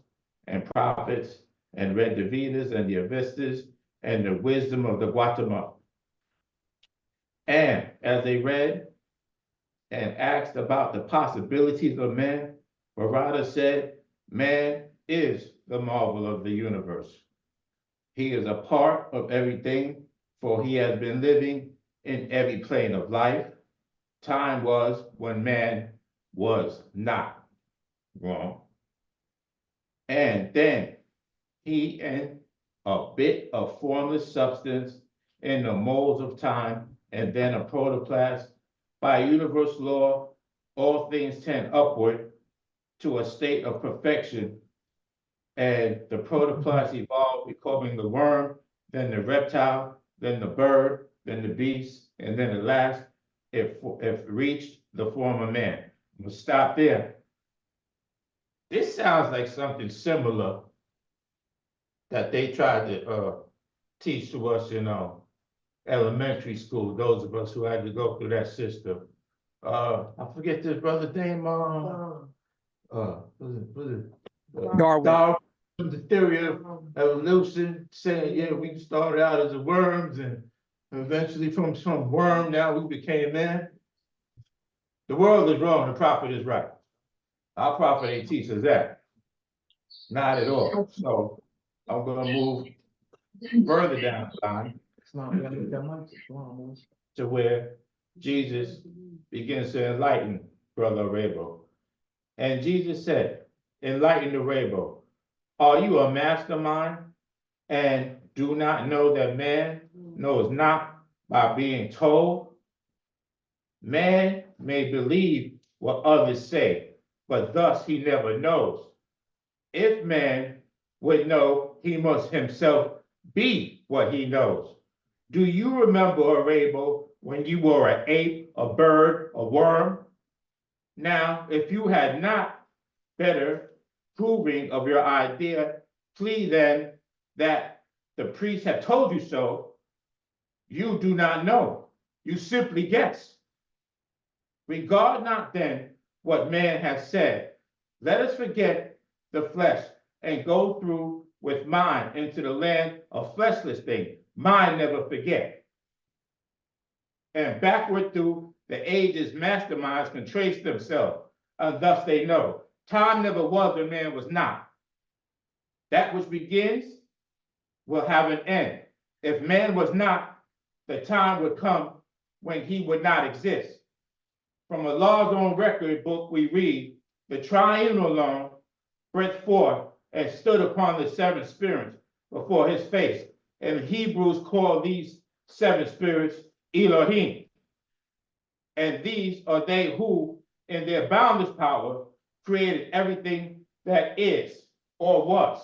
and prophets and read the Vedas and the Avestas and the wisdom of the Gautama. And as they read and asked about the possibilities of man, Barada said, man is the marvel of the universe. He is a part of everything, for he has been living in every plane of life. Time was when man was not wrong. And then he and a bit of formless substance in the molds of time, and then a protoplasm. By universal law, all things tend upward to a state of perfection, and the protoplasm evolved, becoming the worm, then the reptile, then the bird, then the beast, and then at last, it reached the form of man. We'll stop there. This sounds like something similar that they tried to teach to us in elementary school, those of us who had to go through that system. I forget this brother name, Darwin, the theory of evolution, saying, yeah, we started out as worms and eventually from some worm, now we became man. The world is wrong, the prophet is right. Our prophet ain't teach us that. Not at all. So I'm gonna move further down the line It's not, we gotta get that mic. Come on, man. to where Jesus begins to enlighten Brother Arabo. And Jesus said, enlighten the Arabo, are you a mastermind and do not know that man knows not by being told? Man may believe what others say, but thus he never knows. If man would know, he must himself be what he knows. Do you remember, Arabo, when you were an ape, a bird, a worm? Now, if you had not better proving of your idea, plea then that the priests have told you so, you do not know. You simply guess. Regard not then what man has said. Let us forget the flesh and go through with mind into the land of fleshless things. Mind never forget. And backward through the ages, masterminds can trace themselves, and thus they know. Time never was when man was not. That which begins will have an end. If man was not, the time would come when he would not exist. From a Law's Own Record book we read, the triune alone breathed forth and stood upon the seven spirits before his face. And Hebrews call these seven spirits Elohim. And these are they who, in their boundless power, created everything that is or was.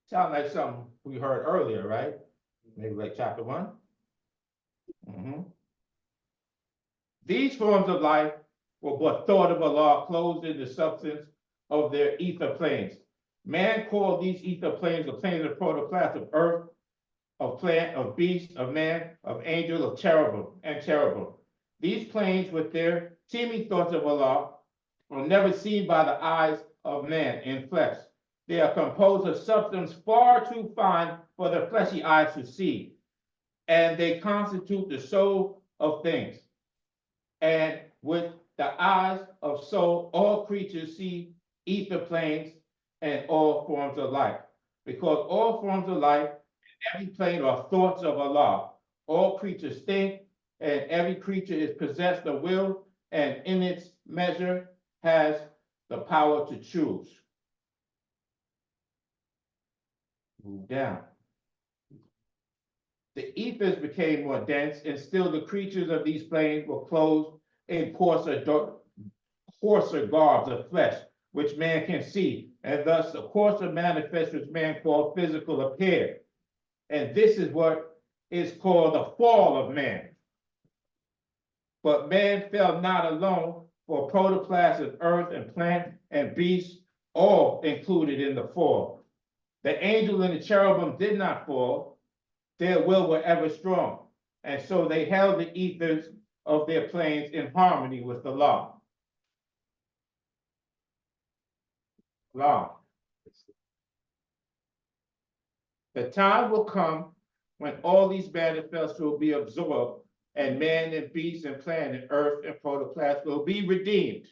Sound like something we heard earlier, right? Maybe like chapter 1. These forms of life were but thought of Allah, closed in the substance of their ether planes. Man called these ether planes the planes of protoplasm, of earth, of plant, of beast, of man, of angel, of cherubim, and cherubim. These planes with their seeming thoughts of Allah are never seen by the eyes of man in flesh. They are composed of substance far too fine for the fleshy eyes to see, and they constitute the soul of things. And with the eyes of soul, all creatures see ether planes and all forms of life. Because all forms of life and every plane are thoughts of Allah. All creatures think, and every creature is possessed of will, and in its measure has the power to choose. Move down. The ethers became more dense, and still the creatures of these planes were clothed in coarser garbs of flesh, which man can see, and thus the coarser manifest which man called physical appeared. And this is what is called the fall of man. But man fell not alone, for protoplasm, earth and plant and beast, all included in the fall. The angel and the cherubim did not fall. Their will were ever strong, and so they held the ethers of their planes in harmony with the law. The time will come when all these manifests will be absorbed, and man and beast and plant and earth and protoplasm will be redeemed.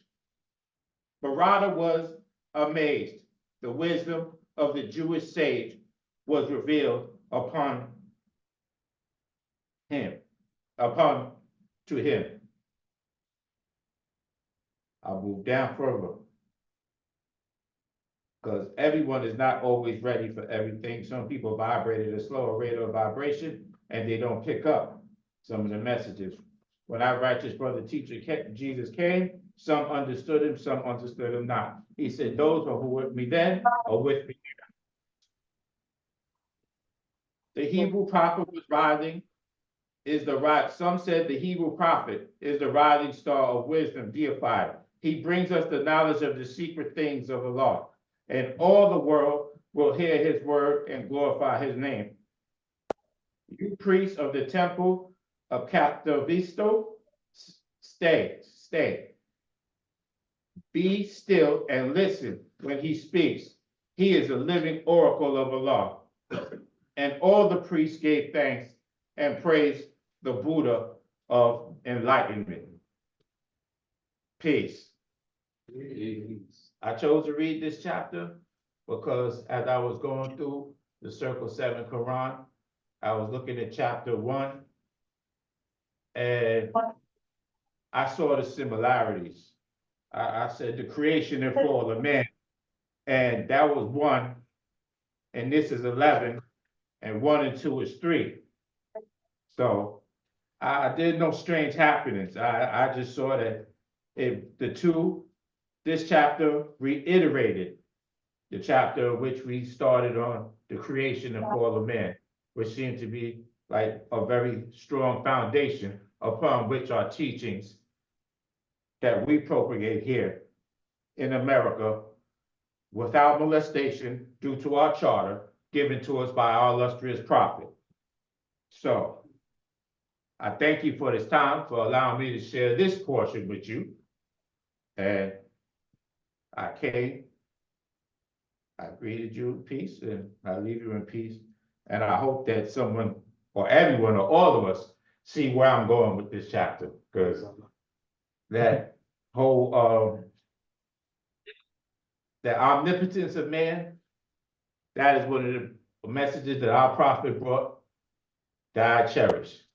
Barada was amazed. The wisdom of the Jewish sage was revealed to him. I'll move down further, because everyone is not always ready for everything. Some people vibrate at a slower rate of vibration, and they don't pick up some of the messages. When our righteous brother teacher Jesus came, some understood him, some understood him not. He said, those who were with me then are with me now. The Hebrew prophet was rising. Some said the Hebrew prophet is the rising star of wisdom deified. He brings us the knowledge of the secret things of Allah, and all the world will hear his word and glorify his name. You priests of the temple of Captovisto, stay. Be still and listen when he speaks. He is a living oracle of Allah. And all the priests gave thanks and praised the Buddha of enlightenment. Peace. I chose to read this chapter because as I was going through the Circle 7 Quran. I was looking at chapter 1, and I saw the similarities. I said the creation and fall of man, and that was 1, and this is 11, and 1 and 2 is 3. So I did no strange happenings. I just saw that this chapter reiterated the chapter which we started on, the creation and fall of man, which seemed to be like a very strong foundation upon which our teachings that we propagate here in America without molestation due to our charter given to us by our illustrious prophet. So I thank you for this time, for allowing me to share this portion with you. And I greeted you in peace, and I leave you in peace. And I hope that someone, or everyone, or all of us, see where I'm going with this chapter, because that whole, the omnipotence of man, that is one of the messages that our prophet brought that I cherish.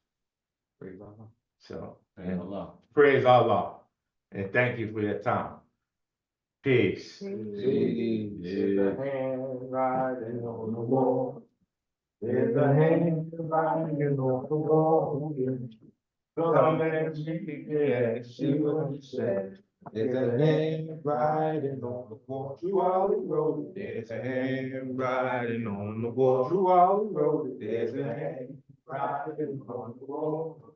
Praise Allah. So, Praise Allah. praise Allah, and thank you for your time. Peace. There's a hand riding on the wall. There's a hand riding on the wall. Come and see what he said. There's a hand riding on the wall. Through all the road, there's a hand riding on the wall. Through all the road, there's a hand riding on the wall.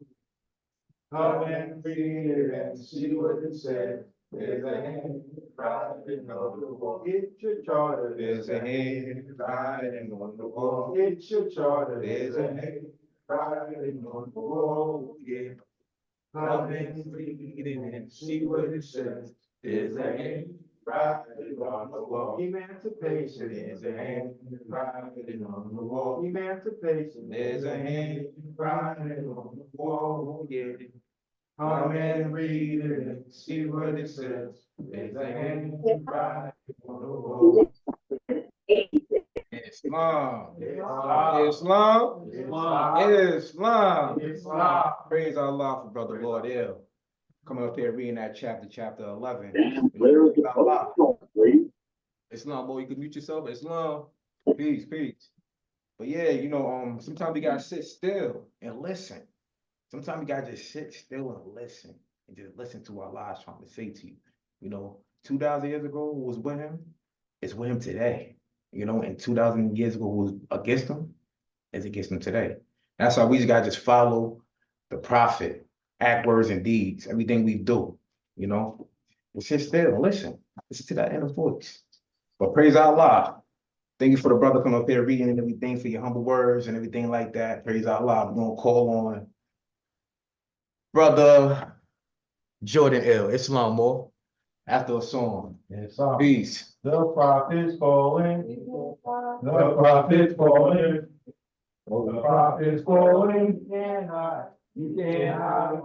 Come and read it and see what it said. There's a hand riding on the wall. It's your charter. There's a hand riding on the wall. It's your charter. There's a hand riding on the wall. Yeah. Come and read it and see what it says. There's a hand riding on the wall. Emancipation. There's a hand riding on the wall. Emancipation. There's a hand riding on the wall. Yeah. Come and read it and see what it says. There's a hand riding on the wall. Islam. Islam. Islam. Islam. Islam. Praise Allah for Brother Lord Ill. Coming up here reading that chapter 11. Allah. Islam, boy, you can mute yourself. Islam. Peace, peace. But yeah, sometimes we gotta sit still and listen. Sometimes you gotta just sit still and listen to what Allah is trying to say to you. 2,000 years ago who was with him, it's with him today. And 2,000 years ago who was against him, is against him today. That's why we just gotta just follow the prophet, act, words, and deeds, everything we do. Just sit still and listen to that inner voice. But praise Allah. Thank you for the brother coming up here reading and everything, for your humble words and everything like that. Praise Allah. We're gonna call on Brother Jordan Ill, Islam more, after a song. Islam. Peace. The prophet's calling. The prophet's calling. The prophet's calling. You can't hide. You can't hide.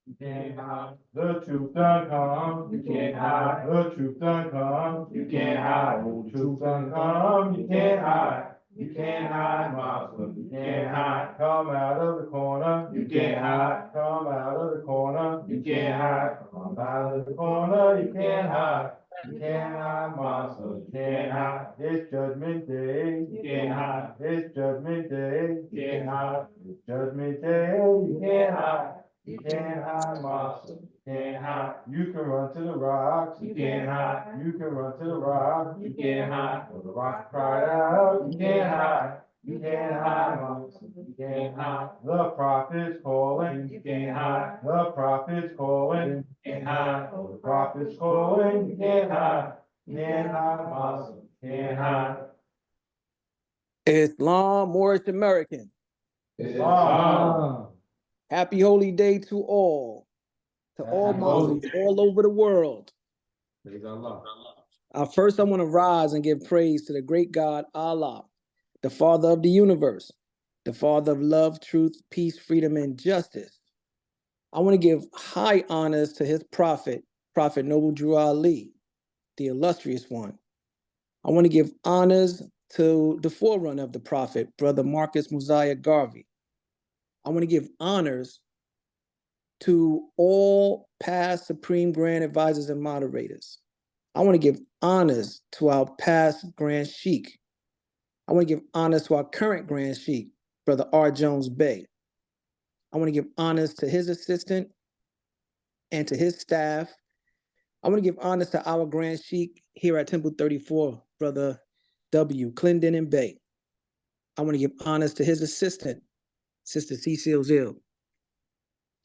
You can't hide. The truth done come. You can't hide. The truth done come. You can't hide. The truth done come. You can't hide. You can't hide, Muslim. You can't hide. Come out of the corner. You can't hide. Come out of the corner. You can't hide. Come out of the corner. You can't hide. You can't hide, Muslim. You can't hide. It's judgment day. You can't hide. It's judgment day. You can't hide. It's judgment day. You can't hide. You can't hide, Muslim. You can't hide. You can run to the rocks. You can't hide. You can run to the rock. You can't hide. For the rock cried out. You can't hide. You can't hide, Muslim. You can't hide. The prophet's calling. You can't hide. The prophet's calling. You can't hide. The prophet's calling. You can't hide. You can't hide, Muslim. You can't hide. Islam, Moorish American. Islam. Happy holy day to all Muslims all over the world. Praise Allah. First, I want to rise and give praise to the great God, Allah, the Father of the universe, the Father of love, truth, peace, freedom, and justice. I want to give high honors to his prophet, Prophet Noble Drew Ali, the illustrious one. I want to give honors to the forerunner of the prophet, Brother Marcus Mosiah Garvey. I want to give honors to all past Supreme Grand Advisors and moderators. I want to give honors to our past Grand Sheik. I want to give honors to our current Grand Sheik, Brother R. Jones Bey. I want to give honors to his assistant and to his staff. I want to give honors to our Grand Sheik here at Temple 34, Brother W. Clendon and Bay. I want to give honors to his assistant, Sister Cecile Zill.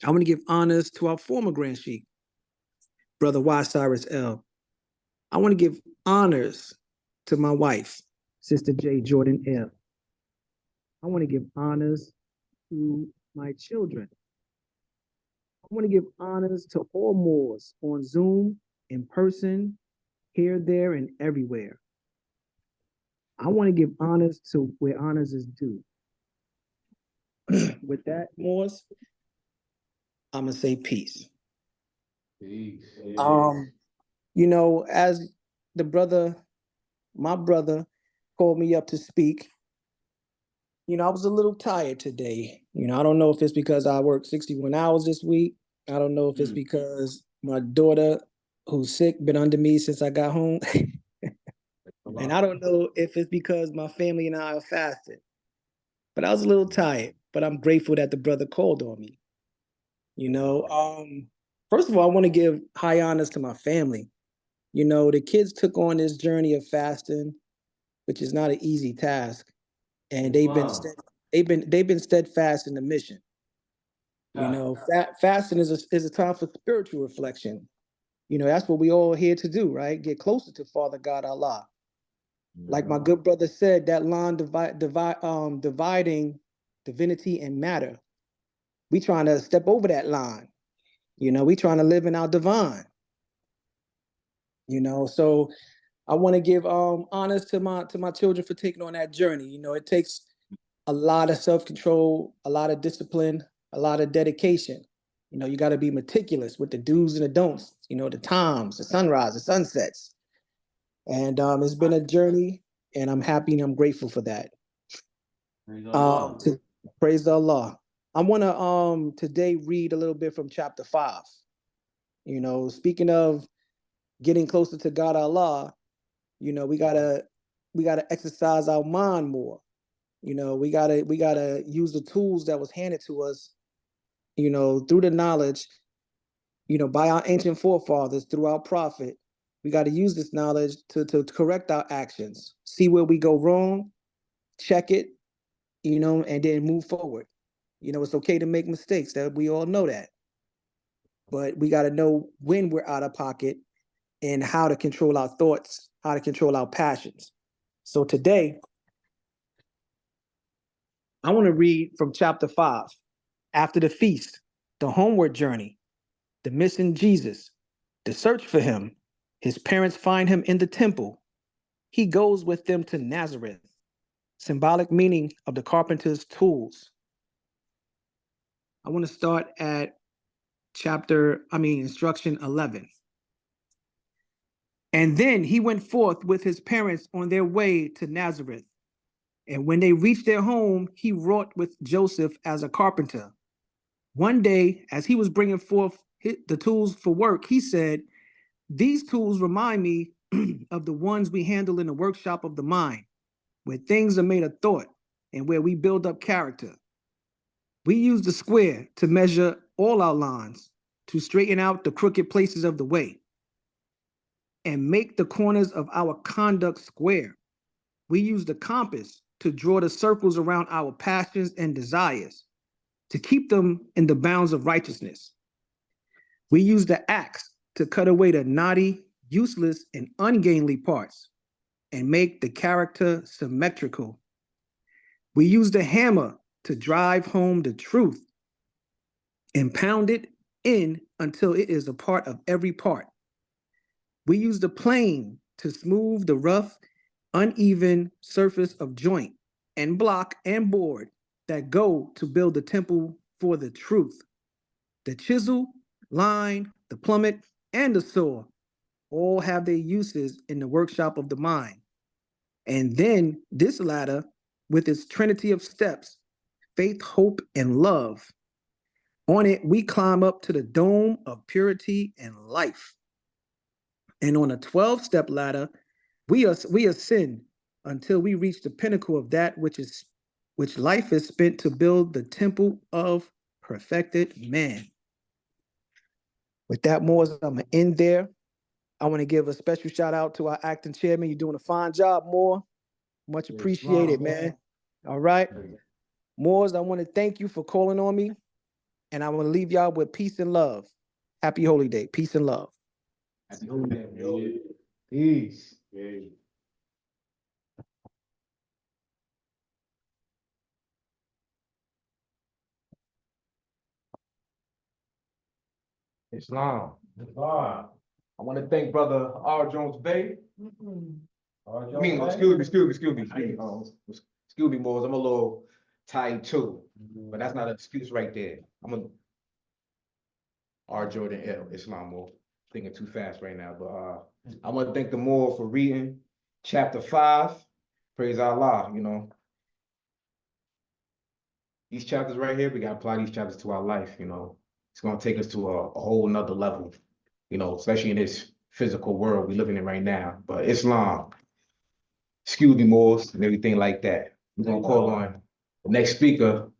I want to give honors to our former Grand Sheik, Brother Y. Cyrus L. I want to give honors to my wife, Sister J. Jordan L. I want to give honors to my children. I want to give honors to all Moors on Zoom, in person, here, there, and everywhere. I want to give honors to where honors is due. With that, Moors, I'm gonna say peace. Peace. You know, as my brother called me up to speak, you know, I was a little tired today. You know, I don't know if it's because I worked 61 hours this week. I don't know if it's because my daughter, who's sick, been under me since I got home. And I don't know if it's because my family and I are fasting. But I was a little tired, but I'm grateful that the brother called on me. You know, first of all, I want to give high honors to my family. You know, the kids took on this journey of fasting, which is not an easy task, and they've been steadfast in the mission. You know, fasting is a time for spiritual reflection. You know, that's what we all here to do, right? Get closer to Father God Allah. Like my good brother said, that line dividing divinity and matter. We trying to step over that line. You know, we trying to live in our divine. You know, so I want to give honors to my children for taking on that journey. You know, it takes a lot of self-control, a lot of discipline, a lot of dedication. You know, you got to be meticulous with the do's and the don'ts, you know, the times, the sunrise, the sunsets. And it's been a journey, and I'm happy and I'm grateful for that. Praise the Allah. I want to today read a little bit from chapter 5. You know, speaking of getting closer to God Allah, you know, we gotta exercise our mind more. You know, we gotta use the tools that was handed to us, you know, through the knowledge, you know, by our ancient forefathers, through our prophet. We got to use this knowledge to correct our actions, see where we go wrong, check it, you know, and then move forward. You know, it's okay to make mistakes, that we all know that. But we got to know when we're out of pocket and how to control our thoughts, how to control our passions. So today, I want to read from chapter 5. After the feast, the homeward journey, the missing Jesus, the search for him. His parents find him in the temple. He goes with them to Nazareth, symbolic meaning of the carpenter's tools. I want to start at instruction 11. And then he went forth with his parents on their way to Nazareth. And when they reached their home, he wrought with Joseph as a carpenter. One day, as he was bringing forth the tools for work, he said, "These tools remind me of the ones we handle in the workshop of the mind, where things are made of thought and where we build up character. We use the square to measure all our lines, to straighten out the crooked places of the way, and make the corners of our conduct square. We use the compass to draw the circles around our passions and desires, to keep them in the bounds of righteousness. We use the axe to cut away the knotty, useless, and ungainly parts and make the character symmetrical. We use the hammer to drive home the truth and pound it in until it is a part of every part. We use the plane to smooth the rough, uneven surface of joint and block and board that go to build the temple for the truth. The chisel, line, the plummet, and the saw all have their uses in the workshop of the mind. And then this ladder, with its trinity of steps, faith, hope, and love. On it, we climb up to the dome of purity and life. And on a 12-step ladder, we ascend until we reach the pinnacle of that which life is spent to build the temple of perfected man. With that, Moors, I'm gonna end there. I want to give a special shout out to our acting chairman. You're doing a fine job, Moore. Much appreciated, man. All right. Moors, I want to thank you for calling on me. And I want to leave y'all with peace and love. Happy Holy Day. Peace and love. Happy Holy Day, man. Peace. Islam. I want to thank Brother R. Jones Bay. Excuse me, Moors. I'm a little tired too, but that's not an excuse right there. I'm a R. Jordan L. Islam Moore. Thinking too fast right now, but I want to thank the Moor for reading chapter 5. Praise Allah, you know. These chapters right here, we gotta apply these chapters to our life, you know. It's gonna take us to a whole nother level, you know, especially in this physical world we're living in right now. But Islam, excuse me, Moors, and everything like that. We're gonna call on the next speaker,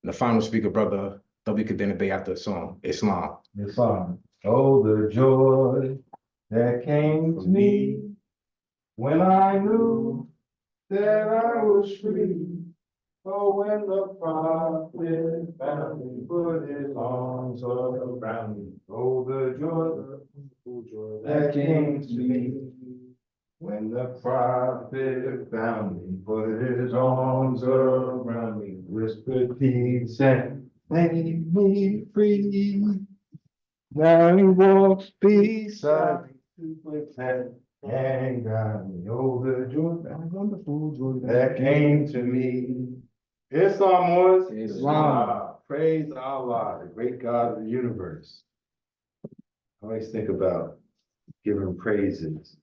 the final speaker, Brother W. Kadena Bay, after the song, Islam. Islam. Oh, the joy that came to me when I knew that I was free. Oh, when the prophet found me, put his arms around me. Oh, the joy that came to me when the prophet found me, put his arms around me, whispered peace and made me free. Now he walks beside me to protect and guide me. Oh, the joy, that wonderful joy that came to me. Islam was Islam. Praise Allah, the great God of the universe. I always think about giving praises,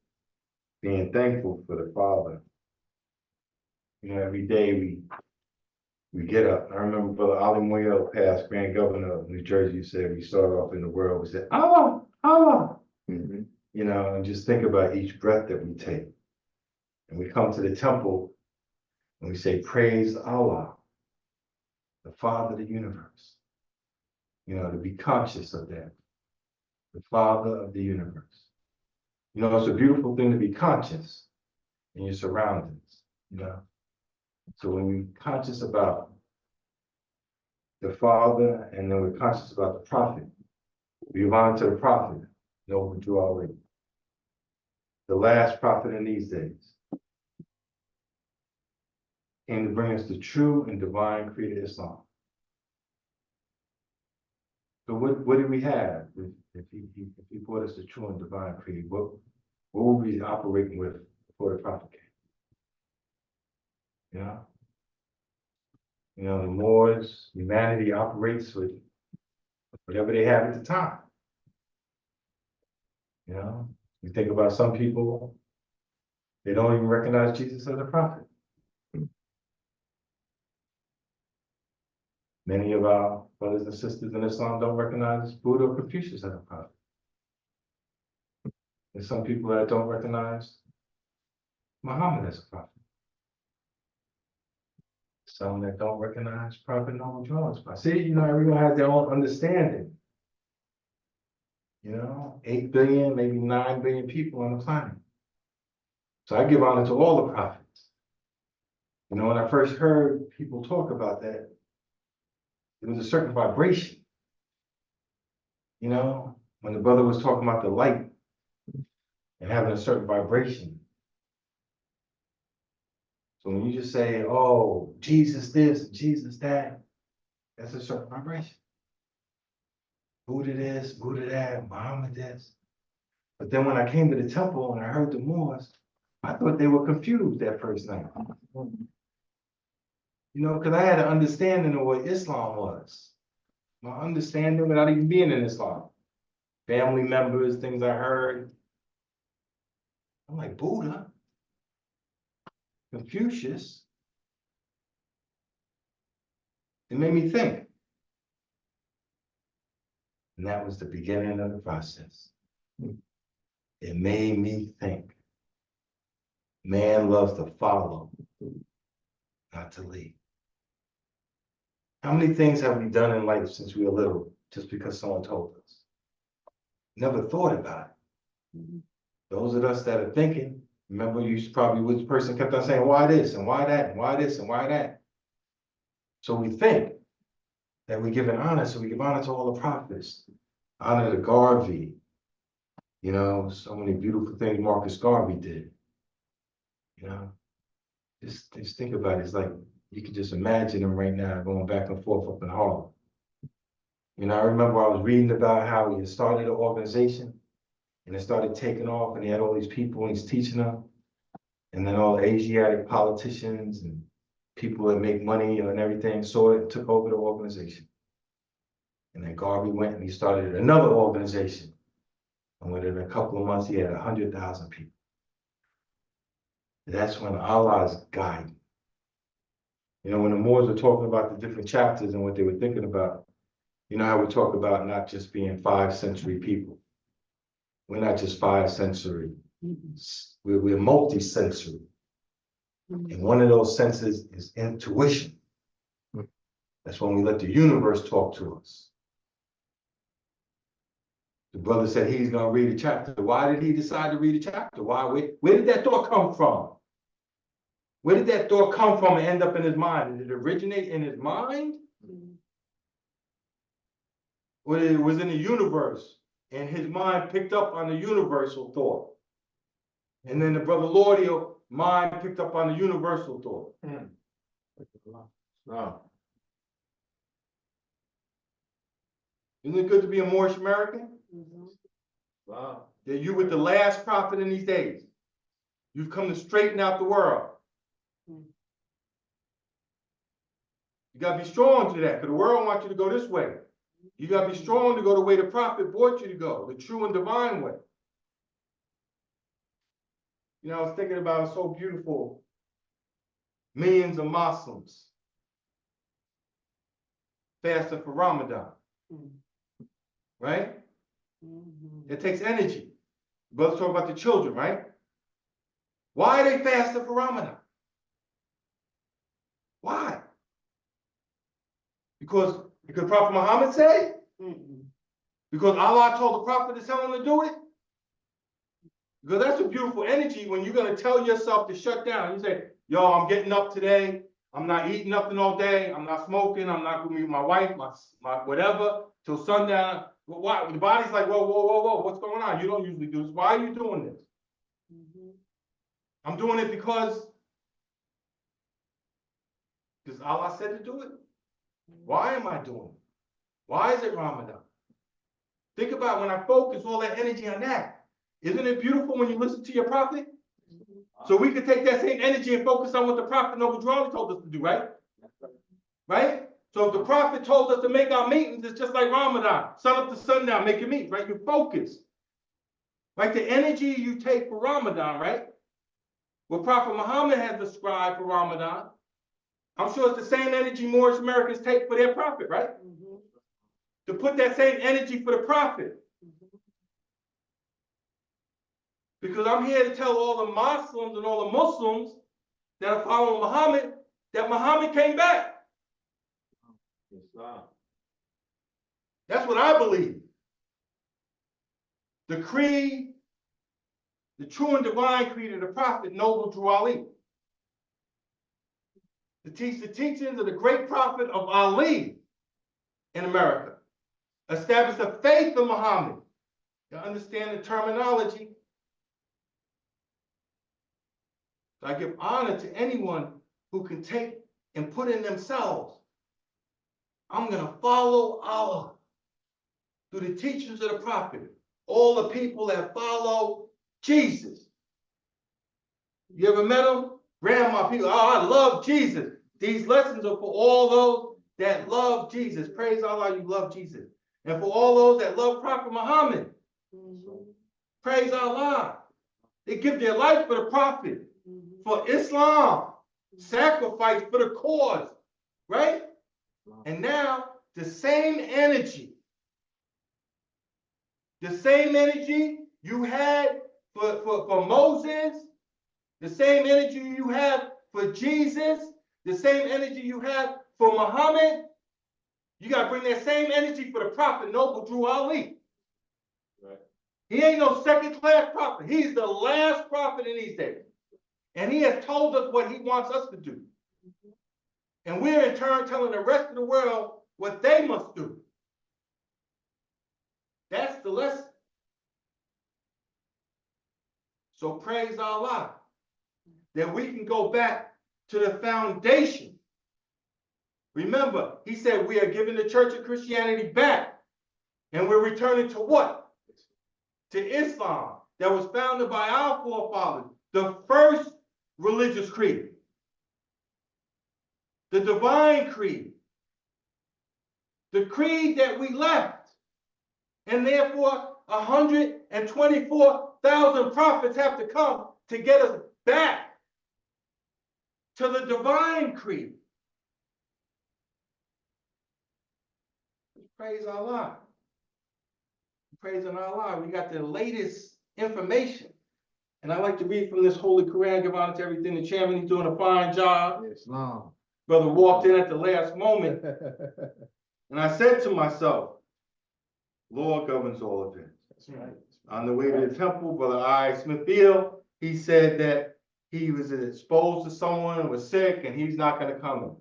being thankful for the Father. You know, every day we get up. I remember Brother Ali Moyel, past Grand Governor of New Jersey, who said we start off in the world, we said, Allah, Allah. You know, and just think about each breath that we take. And we come to the temple and we say, praise Allah, the Father of the universe. You know, to be conscious of that, the Father of the universe. You know, it's a beautiful thing to be conscious in your surroundings, you know. So when we're conscious about the Father, and then we're conscious about the prophet, we belong to the prophet, Noble Drew Ali, the last prophet in these days, came to bring us the true and divine creed of Islam. So what do we have if he brought us the true and divine creed? What would we be operating with before the prophet came? You know, the Moors, humanity operates with whatever they have at the time. You know, you think about some people, they don't even recognize Jesus as a prophet. Many of our brothers and sisters in Islam don't recognize Buddha or Confucius as a prophet. There's some people that don't recognize Muhammad as a prophet. Some that don't recognize Prophet Noble Drew as a prophet. See, you know, everyone has their own understanding. You know, 8 billion, maybe 9 billion people on the planet. So I give honor to all the prophets. You know, when I first heard people talk about that, it was a certain vibration. You know, when the brother was talking about the light and having a certain vibration. So when you just say, oh, Jesus this, Jesus that, that's a certain vibration. Buddha this, Buddha that, Muhammad this. But then when I came to the temple and I heard the Moors, I thought they were confused that first night. You know, because I had an understanding of what Islam was. My understanding without even being in Islam. Family members, things I heard. I'm like, Buddha? Confucius, it made me think. And that was the beginning of the process. It made me think. Man loves to follow, not to lead. How many things have we done in life since we were little just because someone told us? Never thought about it. Those of us that are thinking, remember you probably was the person kept on saying, why this and why that and why this and why that? So we think that we give an honor, so we give honor to all the prophets, honor to Garvey. You know, so many beautiful things Marcus Garvey did. You know, just think about it. It's like you can just imagine him right now going back and forth up in Harlem. You know, I remember I was reading about how he had started an organization and it started taking off, and he had all these people and he's teaching them. And then all the Asiatic politicians and people that make money and everything saw it and took over the organization. And then Garvey went and he started another organization. And within a couple of months, he had 100,000 people. That's when Allah's guiding. You know, when the Moors were talking about the different chapters and what they were thinking about, you know how we talk about not just being 5th century people. We're not just 5th century. We're multi-sensory. And one of those senses is intuition. That's when we let the universe talk to us. The brother said he's going to read a chapter. Why did he decide to read a chapter? Where did that thought come from? Where did that thought come from and end up in his mind? Did it originate in his mind? Or it was in the universe and his mind picked up on the universal thought? And then the brother Lordio mind picked up on the universal thought. No. Isn't it good to be a Moorish American? Wow. That you were the last prophet in these days. You've come to straighten out the world. You gotta be strong to that, because the world wants you to go this way. You gotta be strong to go the way the prophet brought you to go, the true and divine way. You know, I was thinking about it, so beautiful. Millions of Muslims fasting for Ramadan. Right? It takes energy. Brothers talk about the children, right? Why are they fasting for Ramadan? Why? Because Prophet Muhammad said? Because Allah told the prophet to tell him to do it? Because that's a beautiful energy when you're going to tell yourself to shut down. You say, yo, I'm getting up today. I'm not eating nothing all day. I'm not smoking. I'm not going to meet my wife, my whatever, till sundown. Why? The body's like, whoa, whoa, whoa, whoa, what's going on? You don't usually do this. Why are you doing this? I'm doing it because Allah said to do it. Why am I doing it? Why is it Ramadan? Think about when I focus all that energy on that. Isn't it beautiful when you listen to your prophet? So we could take that same energy and focus on what the prophet Noble Drew Ali told us to do, right? Right? So if the prophet told us to make our meetings, it's just like Ramadan. Sun up to sundown, make your meet, right? You focus. Right? The energy you take for Ramadan, right? What Prophet Muhammad has described for Ramadan, I'm sure it's the same energy Moorish Americans take for their prophet, right? To put that same energy for the prophet. Because I'm here to tell all the Muslims and all the Muslims that are following Muhammad, that Muhammad came back. That's what I believe. The creed, the true and divine creed of the Prophet Noble Drew Ali. To teach the teachings of the great prophet of Ali in America. Establish the faith of Muhammad. You understand the terminology? So I give honor to anyone who can take and put in themselves. I'm going to follow Allah through the teachings of the prophet. All the people that follow Jesus. You ever met them? Grandma people, oh, I love Jesus. These lessons are for all those that love Jesus. Praise Allah, you love Jesus. And for all those that love Prophet Muhammad. Praise Allah. They give their life for the prophet. for Islam, sacrificed for the cause, right? And now the same energy you had for Moses, the same energy you have for Jesus, the same energy you have for Muhammad, you got to bring that same energy for the prophet Noble Drew Ali. Right. He ain't no second-class prophet. He's the last prophet in these days. And he has told us what he wants us to do. And we're in turn telling the rest of the world what they must do. That's the lesson. So praise Allah that we can go back to the foundation. Remember, he said we are giving the Church of Christianity back. And we're returning to what? To Islam, that was founded by our forefathers, the first religious creed, the divine creed, the creed that we left. And therefore, 124,000 prophets have to come to get us back to the divine creed. Praise Allah. Praising Allah. We got the latest information. And I like to read from this Holy Quran, give honor to everything. The chairman, he's doing a fine job. Islam. Brother walked in at the last moment. And I said to myself, Lord governs all events. That's right. On the way to the temple, Brother I. Smithfield, he said that he was exposed to someone who was sick and he's not going to come.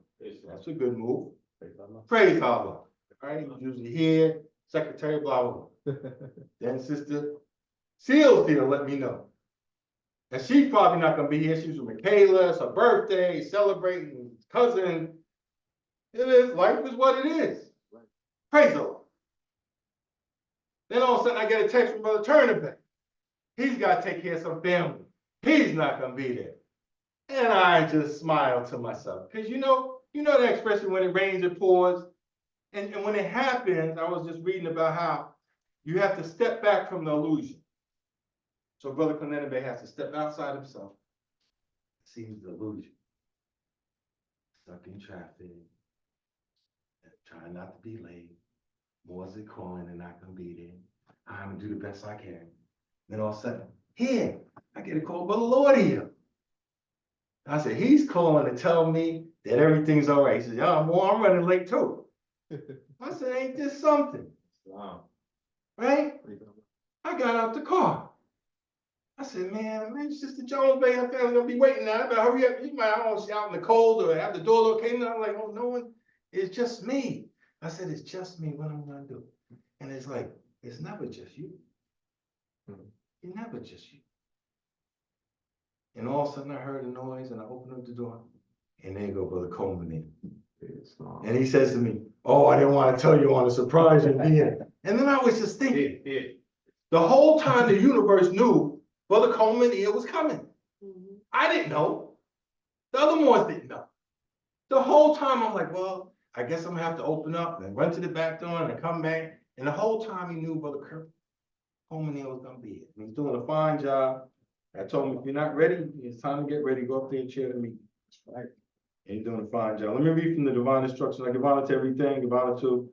That's a good move. Praise Allah. All right, he's usually here, secretary, blah, blah, blah. Then Sister Sealsdale let me know. And she's probably not going to be here. She's with Michaela. It's her birthday, celebrating his cousin. It is, life is what it is. Praise Allah. Then all of a sudden I get a text from Brother Turner. He's got to take care of some family. He's not going to be there. And I just smiled to myself. Because you know that expression, when it rains, it pours. And when it happens, I was just reading about how you have to step back from the illusion. So Brother Konenebe has to step outside himself. Sees the illusion. Stuck in traffic. Trying not to be late. More's it calling and not gonna be there. I'm gonna do the best I can. Then all of a sudden, here, I get a call, Brother Lordy here. I said, he's calling to tell me that everything's all right. He said, yeah, I'm running late too. I said, ain't this something? Wow. Right? I got out the car. I said, man, Sister Jones, baby, her family's gonna be waiting now. I better hurry up. You might almost out in the cold or have the door located. I'm like, oh, no one, it's just me. I said, it's just me. What am I gonna do? And it's like, it's never just you. It's never just you. And all of a sudden I heard a noise and I opened up the door. And there go Brother Coleman in. And he says to me, oh, I didn't want to tell you on a surprise you'd be in. And then I was just thinking, the whole time the universe knew Brother Coleman here was coming. I didn't know. The other ones didn't know. The whole time I'm like, well, I guess I'm gonna have to open up and run to the back door and come back. And the whole time he knew Brother Coleman here was gonna be here. And he's doing a fine job. I told him, if you're not ready, it's time to get ready. Go up there and chair the meeting. Right. And he's doing a fine job. Let me read from the divine instruction. I give honor to everything. Give honor to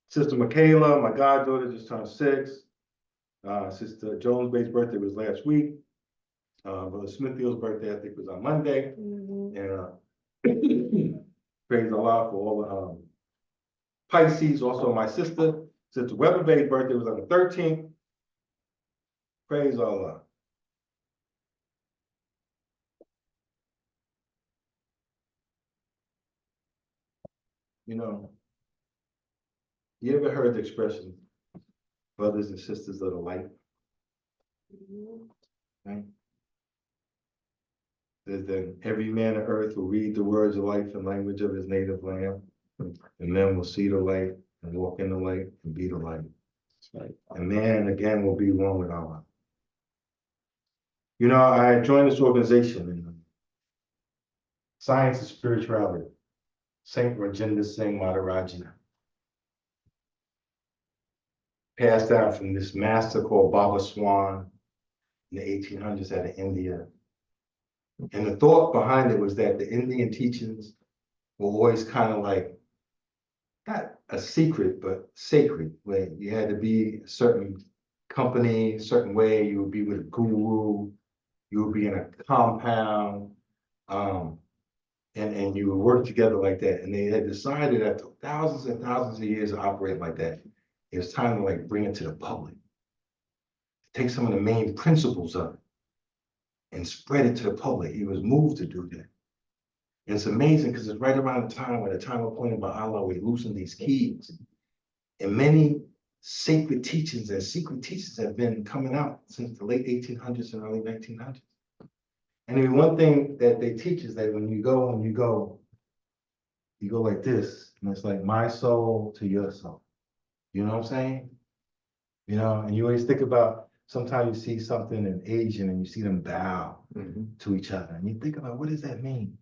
Sister Michaela, my goddaughter, just turned 6. Sister Jones Bay's birthday was last week. Brother Smithfield's birthday, I think, was on Monday. And praise Allah for all the Pisces. Also, my sister, Sister Weather Bay's birthday was on the 13th. Praise Allah. You know, you ever heard the expression, brothers and sisters of the light? Right? Says that every man on earth will read the words of life in language of his native land, and men will see the light and walk in the light and be the light. Right. And man again will be one with Allah. You know, I joined this organization in Science and Spirituality, Saint Rajinder Singh Maharaji. Passed down from this master called Baba Swan in the 1800s out of India. And the thought behind it was that the Indian teachings were always kind of like, not a secret, but sacred, where you had to be a certain company, a certain way, you would be with a guru, you would be in a compound, and you would work together like that. And they had decided after thousands and thousands of years of operating like that, it was time to like bring it to the public. Take some of the main principles of it and spread it to the public. He was moved to do that. And it's amazing because it's right around the time when the time appointed by Allah, we loosen these keys. And many sacred teachings and secret teachings have been coming out since the late 1800s and early 1900s. And then one thing that they teach is that when you go like this, and it's like my soul to your soul. You know what I'm saying? You know, and you always think about, sometimes you see something in Asian and you see them bow to each other. And you think about, what does that mean?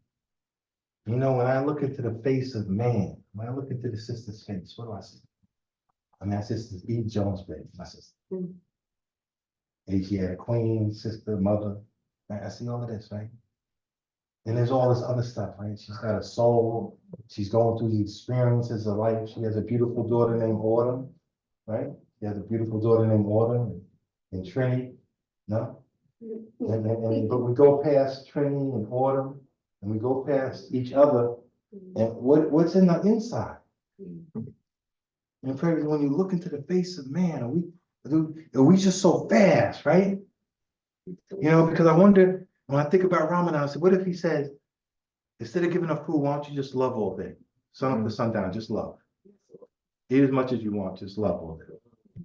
You know, when I look into the face of man, when I look into the sister's face, what do I see? I mean, my sister's Eve Jones' face, my sister. And she had a queen, sister, mother. I see all of this, right? And there's all this other stuff, right? She's got a soul. She's going through the experiences of life. She has a beautiful daughter named Autumn, right? She has a beautiful daughter named Autumn and Trinity, no? But we go past Trinity and Autumn, and we go past each other, and what's in the inside? And frankly, when you look into the face of man, are we just so fast, right? You know, because I wonder, when I think about Ramadan, I said, what if he said, instead of giving up food, why don't you just love all day? Sun up to sundown, just love. Eat as much as you want, just love all day.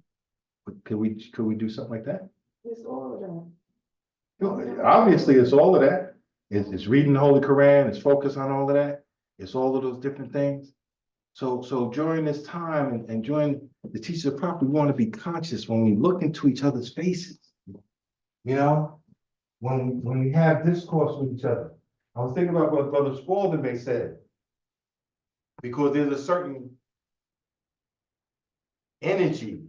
But could we do something like that? It's all of that. No, obviously, it's all of that. It's reading the Holy Quran, it's focus on all of that. It's all of those different things. So during this time and during the teaching of the Prophet, we want to be conscious when we look into each other's faces. You know, when we have discourse with each other. I was thinking about what Brother Spalding may said. Because there's a certain energy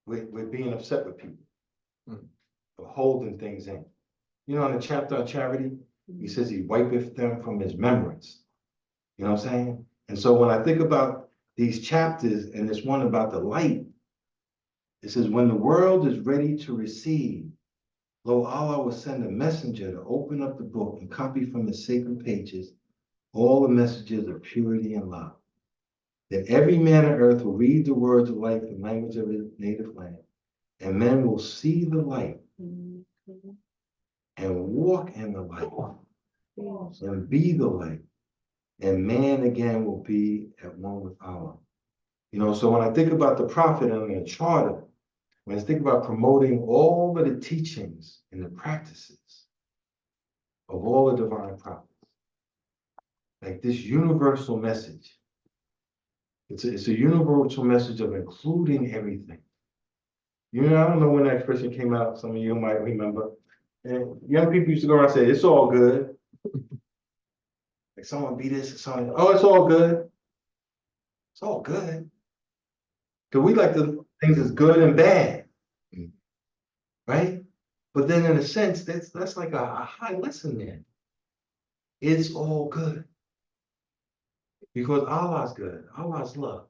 with being upset with people. Or holding things in. You know, in the chapter on charity, he says he wipeth them from his remembrance. You know what I'm saying? And so when I think about these chapters and this one about the light, it says, when the world is ready to receive, lo, Allah will send a messenger to open up the book and copy from the sacred pages all the messages of purity and love. That every man on earth will read the words of life in language of his native land, and men will see the light and walk in the light and be the light. And man again will be at one with Allah. You know, so when I think about the Prophet and the charter, when I think about promoting all of the teachings and the practices of all the divine prophets, like this universal message, it's a universal message of including everything. You know, I don't know when that expression came out, some of you might remember. And young people used to go around and say, it's all good. Like someone be this, someone, oh, it's all good. It's all good. Because we like the things that's good and bad. Right? But then in a sense, that's like a high lesson there. It's all good. Because Allah's good. Allah's love.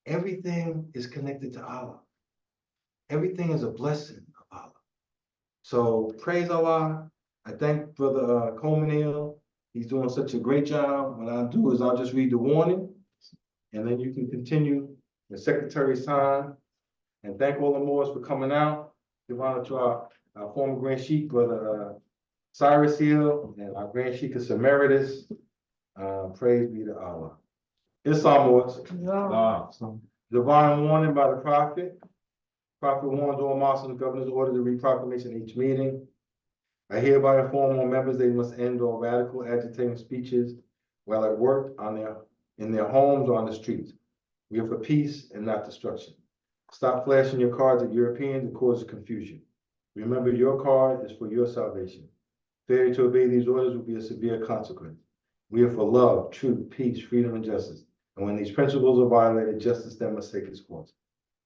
Everything is connected to Allah. Everything is a blessing of Allah. So praise Allah. I thank Brother Coleman. He's doing such a great job. What I'll do is I'll just read the warning, and then you can continue the secretary's time. And thank all the Moors for coming out. Give honor to our former Grand Sheikh, Brother Cyrus Hill, and our Grand Sheikh Emeritus. Praise be to Allah. Islam Moors. Divine warning by the Prophet. Prophet warns all Muslims, governors order to read proclamation at each meeting. I hereby inform all members they must end all radical agitating speeches while at work, in their homes or on the streets. We are for peace and not destruction. Stop flashing your cards at Europeans and cause confusion. Remember, your card is for your salvation. Failure to obey these orders will be a severe consequence. We are for love, truth, peace, freedom, and justice. And when these principles are violated, justice then must take its course.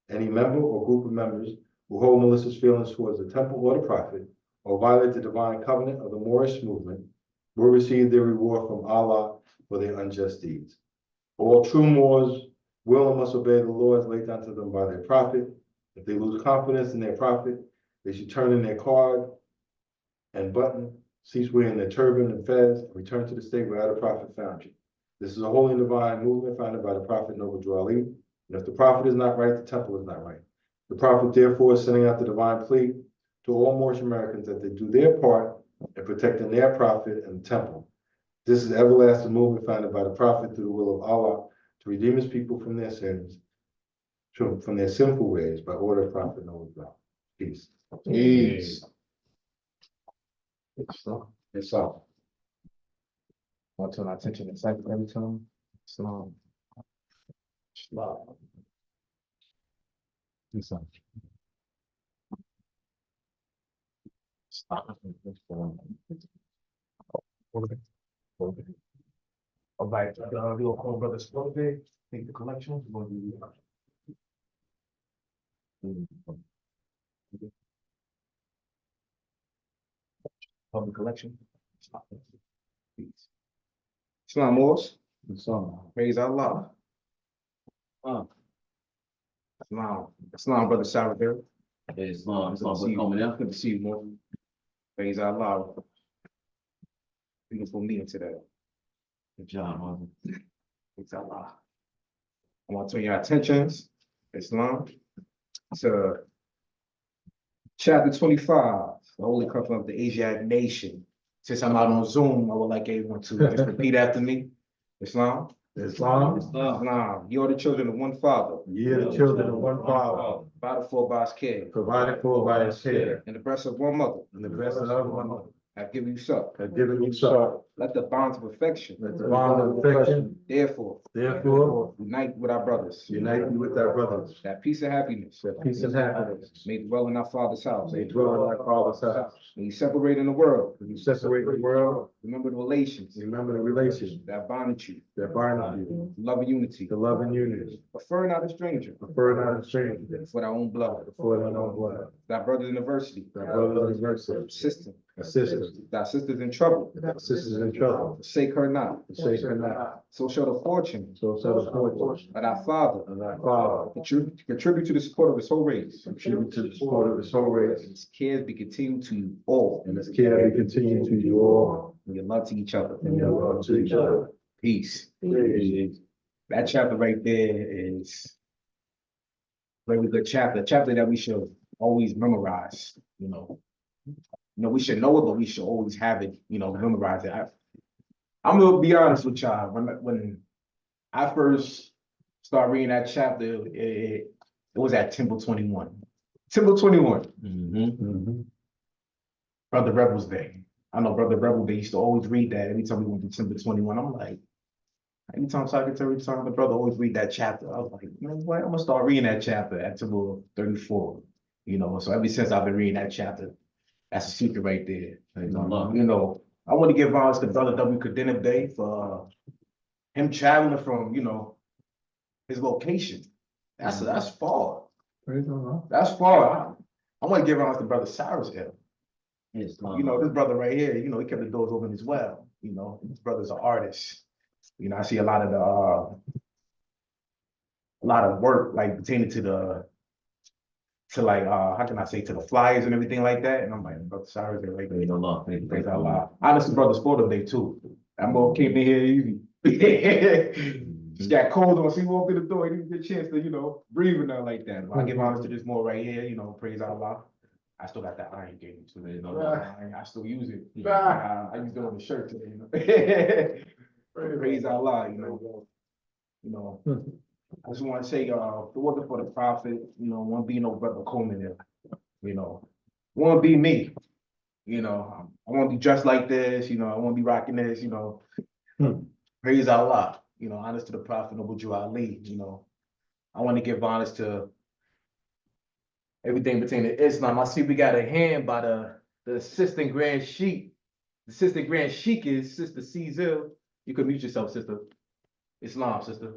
Any member or group of members who hold malicious feelings towards the temple or the prophet, or violate the divine covenant of the Moorish movement will receive their reward from Allah for their unjust deeds. All true Moors will and must obey the laws laid down to them by their prophet. If they lose confidence in their prophet, they should turn in their card and button, cease wearing their turban and fez, and return to the state where the prophet found you. This is a holy and divine movement founded by the prophet Noble Drew Ali. And if the prophet is not right, the temple is not right. The prophet therefore is sending out the divine plea to all Moorish Americans that they do their part in protecting their prophet and the temple. This is an everlasting movement founded by the prophet through the will of Allah to redeem his people from their sins, from their sinful ways by order of prophet Noble Drew. Peace. Peace. It's up. Want to turn our attention to cycle every time? Islam. Islam. Islam. Stop. All right, we'll call Brother Spotted, take the collection. We're gonna do public collection. Peace. Islam Moors. Praise Allah. Islam, Brother Salvador. Islam, Good to see you, more. Praise Allah. Beautiful meeting today. Good job, Marvin. Praise Allah. I want to turn your attentions, Islam, to chapter 25, the Holy Covenant of the Asiatic Nation. Since I'm out on Zoom, I would like everyone to just repeat after me. Islam. Islam, Islam. You are the children of one Father, ye are the children of one Father, provided for by his care, provided for by his care, in the breast of one mother, and the breast of one mother, have given you suck. have given you suck. Let the bonds of affection, Let the bond of affection, therefore, therefore, unite with our brothers. unite you with our brothers. That peace and happiness That peace and happiness may dwell in our Father's house. may dwell in our Father's house. When you separate in the world, When you separate the world, remember the relations remember the relations that bonded you, that bind you, love and unity. the love and unity. Prefer not a stranger Prefer not a stranger, for our own blood. for their own blood. Thy brothers in adversity, Our brothers and sisters, sister, sisters, thy sisters in trouble, sisters in trouble, forsake her not. forsake her not. So shall the fortune So shall the fortune of our Father of our Father contribute to the support of his whole race. contribute to the support of his whole race, His cares be continued to you all, and his care be continued to you all, and your love to each other. and your love to each other. Peace. Peace. That chapter right there is very good chapter, a chapter that we should always memorize, you know. We should know it, but we should always have it, memorize it. I'm gonna be honest with y'all, when I first started reading that chapter, it was at Temple 21. Temple 21, Mhm. Brother Rebel's Day. I know Brother Rebel Day used to always read that every time we went to Temple 21. I'm like, anytime Secretary, time the brother always read that chapter. I was like, you know what? I'm gonna start reading that chapter at Temple 34. So ever since I've been reading that chapter, that's a secret right there. I want to give honors to Brother W. Kadenim Day for him traveling from, his location. That's far. Praise Allah. That's far. I want to give honors to Brother Cyrus L. Islam. This brother right here, he kept the doors open as well. This brother's an artist. I see a lot of work like pertaining to how can I say, to the flyers and everything like that. And I'm like, Brother Cyrus L. Right there. Praise Allah. Praise Allah. Honestly, Brother Sport Day too. That boy came in here easy. Just got cold on, so he walked in the door. He didn't get a chance to, breathe and nothing like that. But I give honors to this more right here, praise Allah. I still got that iron game too. I still use it. I used it on the shirt today. Praise Allah. I just want to say, if it wasn't for the prophet, won't be no Brother Coleman there. Won't be me. I won't be dressed like this. I won't be rocking this. Praise Allah. Honors to the Prophet Noble Drew Ali. I want to give honors to everything pertaining to Islam. I see we got a hand by the assistant Grand Sheik. The assistant Grand Sheik is Sister Cezil. You could mute yourself, Sister. Islam, Sister.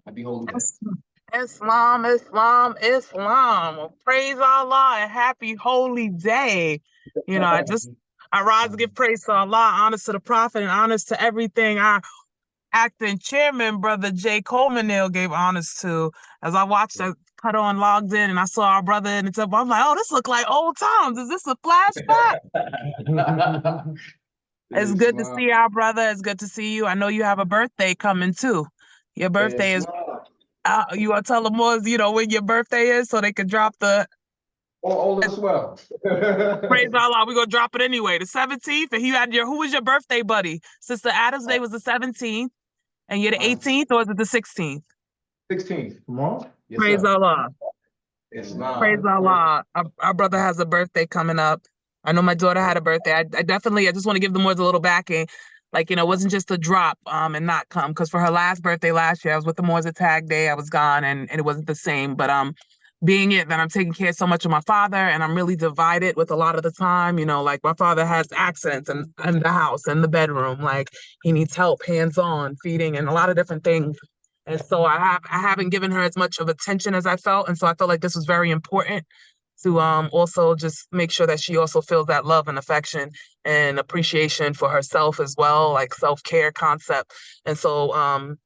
I be holding that. Islam, Islam, Islam. Praise Allah and happy holy day. I rise to give praise to Allah, honors to the Prophet, and honors to everything our acting chairman, brother Jay Coleman gave honors to. As I watched the cut on logged in and I saw our brother in the temple, I'm like, oh, this look like old times. Is this a flashback? It's good to see our brother. It's good to see you. I know you have a birthday coming too. Your birthday is you want to tell them more, when your birthday is so they can drop the All is well. praise Allah. We're gonna drop it anyway. The 17th, and who was your birthday buddy? Sister Adam's day was the 17th, and you're the 18th, or is it the 16th? 16th. Come on. Yes, Praise sir. Allah. Islam. Praise Allah. Our brother has a birthday coming up. I know my daughter had a birthday. I just want to give the Moors a little backing. It wasn't just a drop and not come. Because for her last birthday last year, I was with the Moors at Tag Day. I was gone and it wasn't the same. But being it that I'm taking care so much of my father and I'm really divided with a lot of the time, my father has accidents in the house, in the bedroom. He needs help, hands-on, feeding and a lot of different things. And so I haven't given her as much of attention as I felt. And so I felt like this was very important to also just make sure that she also feels that love and affection and appreciation for herself as well, like self-care concept. And so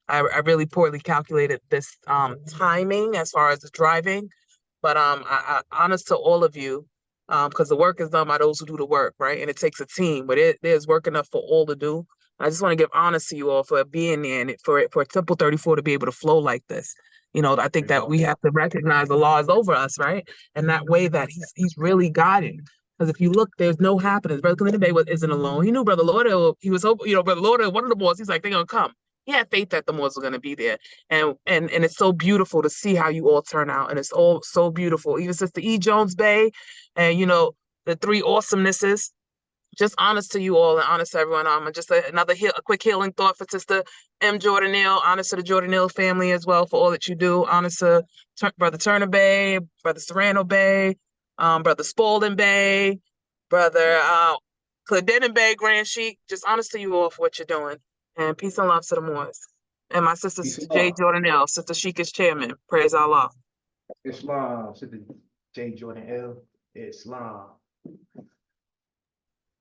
I really poorly calculated this timing as far as the driving. But I honest to all of you, because the work is done by those who do the work, right? And it takes a team, but there's work enough for all to do. I just want to give honors to you all for being there and for Temple 34 to be able to flow like this. I think that we have to recognize the law is over us, right? And that way that he's really guiding. Because if you look, there's no happenings. Brother Clinton Bay isn't alone. He knew Brother Lauderdale. He was hoping, Brother Lauderdale, one of the boys, he's like, they're gonna come. He had faith that the Moors were gonna be there. And it's so beautiful to see how you all turn out. And it's all so beautiful. Even Sister E. Jones Bay and the three awesomenesses. Just honest to you all and honest to everyone. Just a quick healing thought for Sister M. Jordan Neal. Honest to the Jordan Neal family as well for all that you do. Honest to Brother Turner Bay, Brother Serrano Bay, Brother Spalding Bay, Brother Clendenin Bay, Grand Sheik. Just honest to you all for what you're doing. And peace and love to the Moors. And my sister J. Jordan Neal, Sister Sheik is chairman. Praise Allah. Islam. Sister J. Jordan L. Islam.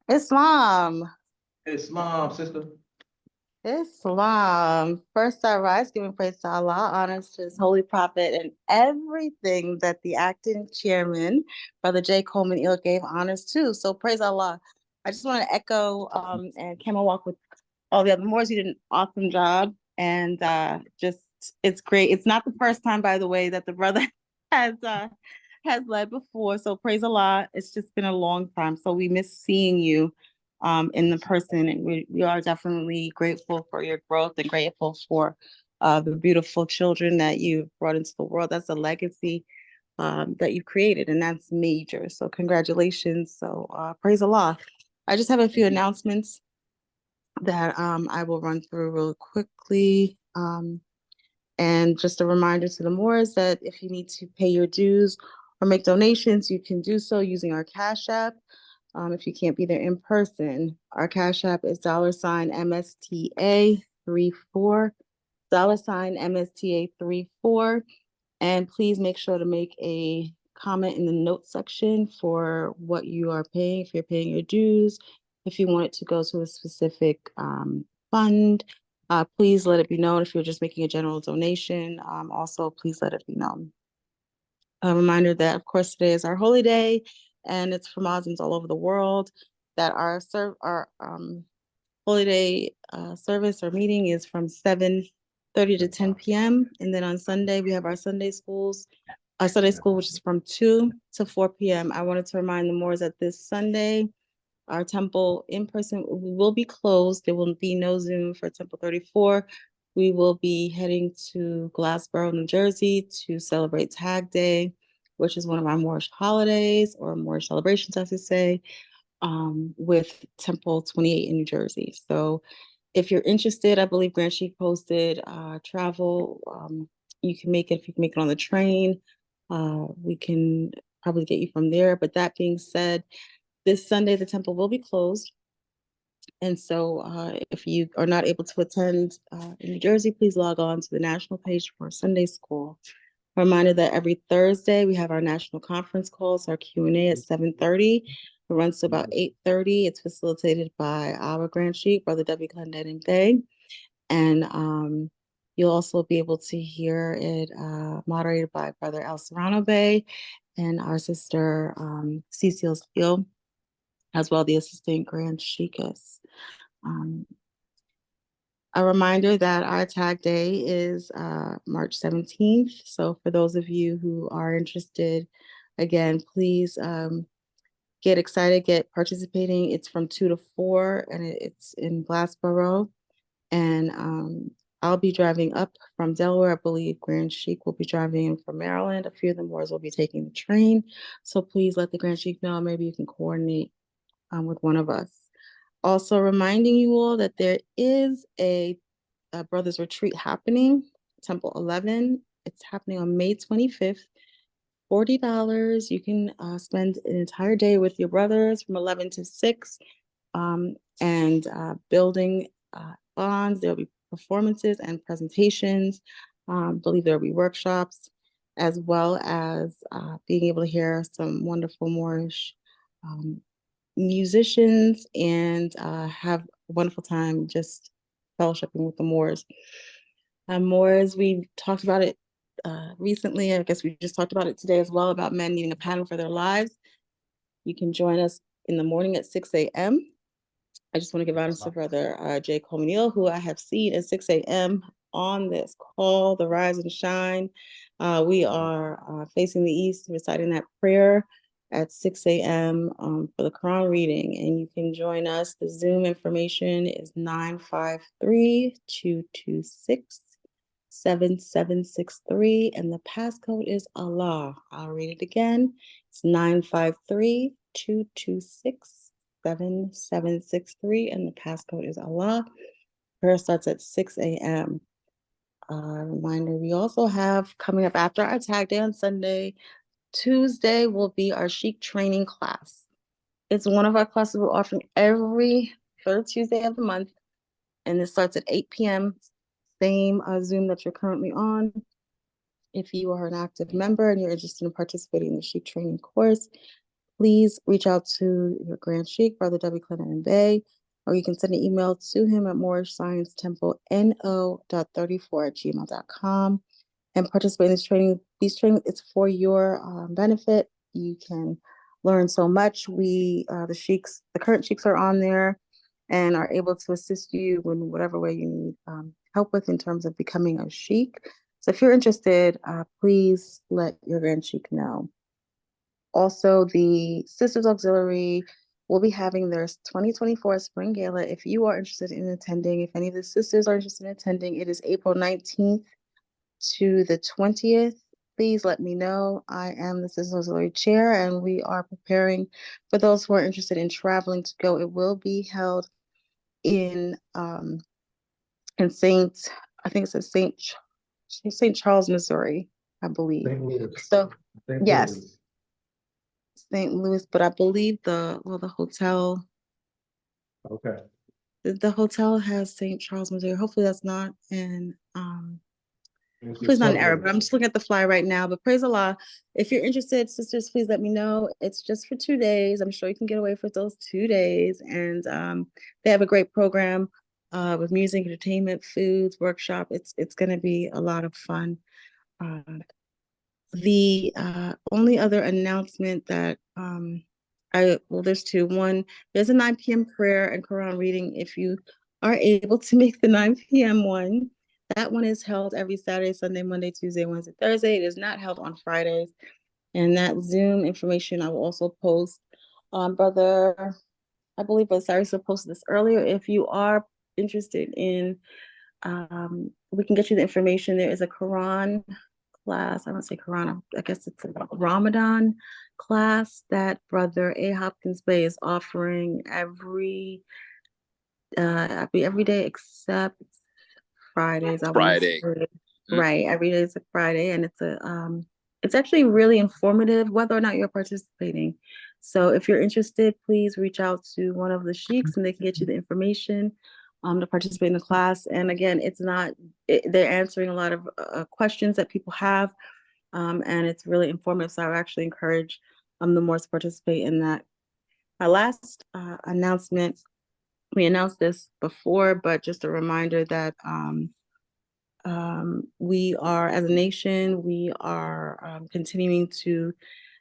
Islam. Islam, sister. Islam. First I rise, giving praise to Allah, honors to his holy prophet, and everything that the acting chairman, Brother Jay Coleman gave honors to. So praise Allah. I just want to echo and camel walk with all the other Moors. You did an awesome job. And it's great. It's not the first time, by the way, that the brother has led before. So praise Allah. It's just been a long time. So we miss seeing you in the person, and we are definitely grateful for your growth and grateful for the beautiful children that you've brought into the world. That's a legacy that you've created, and that's major. So congratulations. So praise Allah. I just have a few announcements that I will run through real quickly. And just a reminder to the Moors that if you need to pay your dues or make donations, you can do so using our Cash App. If you can't be there in person, our Cash App is $MSTA34, $MSTA34. And please make sure to make a comment in the notes section for what you are paying, if you're paying your dues, if you want it to go to a specific fund. Please let it be known if you're just making a general donation. Also, please let it be known. A reminder that, of course, today is our holy day, and it's for Muslims all over the world, that our holy day service or meeting is from 7:30 to 10 p.m. And then on Sunday, we have our Sunday school, which is from 2 to 4 p.m. I wanted to remind the Moors that this Sunday, our temple in person will be closed. There will be no Zoom for Temple 34. We will be heading to Glassboro, New Jersey to celebrate Tag Day, which is one of our Moorish holidays or Moorish celebrations, I should say, with Temple 28 in New Jersey. So if you're interested, I believe Grand Sheik posted travel. You can make it if you can make it on the train. We can probably get you from there. But that being said, this Sunday, the temple will be closed. And so if you are not able to attend in New Jersey, please log on to the national page for Sunday school. A reminder that every Thursday we have our national conference calls, our Q&A at 7:30. It runs to about 8:30. It's facilitated by our Grand Sheik, Brother W. Clendenin Bey. And you'll also be able to hear it moderated by Brother El Serrano Bey and our sister Cecile Steele, as well the Assistant Grand Sheikess. A reminder that our tag day is March 17th. So for those of you who are interested, again, please get excited, get participating. It's from 2 to 4 and it's in Glassboro. And I'll be driving up from Delaware. I believe Grand Sheik will be driving in from Maryland. A few of the Moors will be taking the train. So please let the Grand Sheik know. Maybe you can coordinate with one of us. Also reminding you all that there is a Brothers Retreat happening, Temple 11. It's happening on May 25th. $40. You can spend an entire day with your brothers from 11 to 6 and building bonds. There'll be performances and presentations. I believe there'll be workshops, as well as being able to hear some wonderful Moorish musicians and have a wonderful time just fellowshipping with the Moors. Moors, we talked about it recently. I guess we just talked about it today as well, about men needing a pattern for their lives. You can join us in the morning at 6 a.m. I just want to give honor to Brother Jay Coleman, who I have seen at 6 a.m. on this call, the Rise and Shine. We are facing the east, reciting that prayer at 6 a.m. For the Quran reading, and you can join us. The Zoom information is 953-226-7763, and the passcode is Allah. I'll read it again. It's 953-226-7763, and the passcode is Allah. Prayer starts at 6 a.m. Reminder, we also have coming up after our tag day on Sunday, Tuesday will be our Sheik training class. It's one of our classes we're offering every third Tuesday of the month, and it starts at 8 p.m. Same Zoom that you're currently on. If you are an active member and you're interested in participating in the Sheik training course, please reach out to your Grand Sheik, Brother W. Clendenin Bey, or you can send an email to him at moorishsciencetempleno.34@gmail.com and participate in this training. These trainings, it's for your benefit. You can learn so much. The current Sheiks are on there and are able to assist you in whatever way you need help with in terms of becoming a Sheik. So if you're interested, please let your Grand Sheik know. Also, the Sisters Auxiliary will be having their 2024 Spring Gala. If you are interested in attending, if any of the sisters are interested in attending, it is April 19th to the 20th. Please let me know. I am the Sisters Auxiliary Chair, and we are preparing for those who are interested in traveling to go. It will be held in St. Charles, Missouri, I believe. St. Louis. So yes, Louis. St. Louis, but I believe the hotel. Okay. The hotel has St. Charles, Missouri. Hopefully that's not in It's hopefully it's not in somewhere. Arab, but I'm just looking at the flyer right now. But praise Allah. If you're interested, sisters, please let me know. It's just for 2 days. I'm sure you can get away for those 2 days. And they have a great program with music, entertainment, foods, workshop. It's gonna be a lot of fun. The only other announcement that there's two. One, there's a 9 p.m. prayer and Quran reading. If you are able to make the 9 p.m. one, that one is held every Saturday, Sunday, Monday, Tuesday, Wednesday, Thursday. It is not held on Fridays. And that Zoom information I will also post. I believe Brother Cyrus posted this earlier. If you are interested in, we can get you the information. There is a Quran class. I don't say Quran, I guess it's a Ramadan class that Brother A. Hopkins Bey is offering every day except Fridays. Friday. Right, every day is a Friday, and it's actually really informative whether or not you're participating. So if you're interested, please reach out to one of the sheiks and they can get you the information to participate in the class. And again, they're answering a lot of questions that people have. and it's really informative. So I would actually encourage the Moors to participate in that. Our last announcement, we announced this before, but just a reminder that we are, as a nation, we are continuing to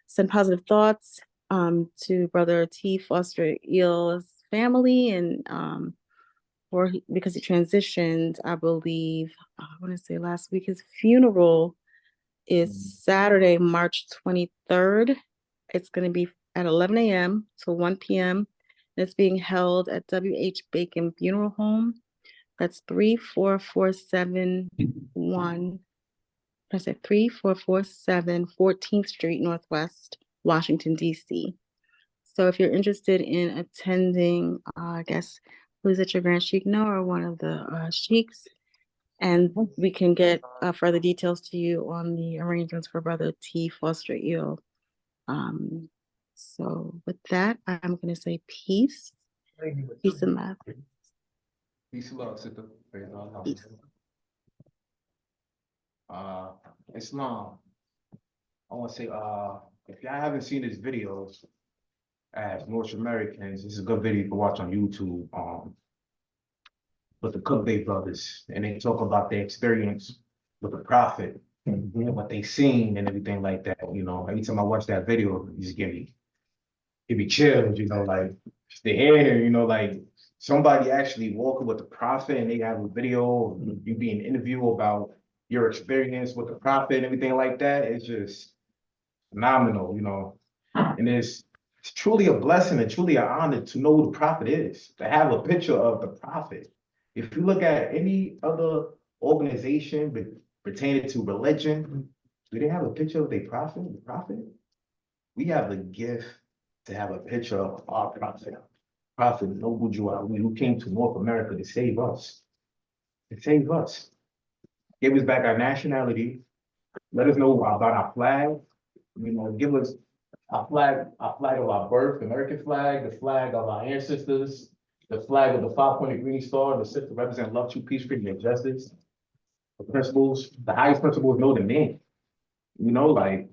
send positive thoughts to Brother T. Foster Eel's family, and because he transitioned, I believe, I want to say last week. His funeral is Saturday, March 23rd. It's going to be at 11 a.m. to 1 p.m. And it's being held at W.H. Bacon Funeral Home. That's 3447 14th Street Northwest, Washington, D.C. So if you're interested in attending, I guess, who's at your Grand Sheik know, or one of the sheiks, and we can get further details to you on the arrangements for Brother T. Foster Eel. So with that, I'm going to say peace. Peace and love. Peace and love, sister. Praise Allah. Peace. Islam. I want to say, if y'all haven't seen his videos as North Americans, this is a good video to watch on YouTube. With the Cookbay brothers, and they talk about their experience with the Prophet and what they seen and everything like that. You know, every time I watch that video, it just give me chills. You know, like just to hear, you know, like somebody actually walking with the Prophet, and they have a video of you being interviewed about your experience with the Prophet and everything like that. It's just phenomenal, you know, and it's truly a blessing and truly an honor to know who the Prophet is, to have a picture of the Prophet. If you look at any other organization pertaining to religion, do they have a picture of their prophet? The prophet? We have the gift to have a picture of our prophet, Prophet Noble Drew Ali, who came to North America to save us. To save us. Give us back our nationality. Let us know about our flag. You know, give us our flag of our birth, American flag, the flag of our ancestors, the flag of the 5-pointed green star, the six to represent love, truth, peace, freedom, and justice. The principles, the highest principles know the name. You know, like,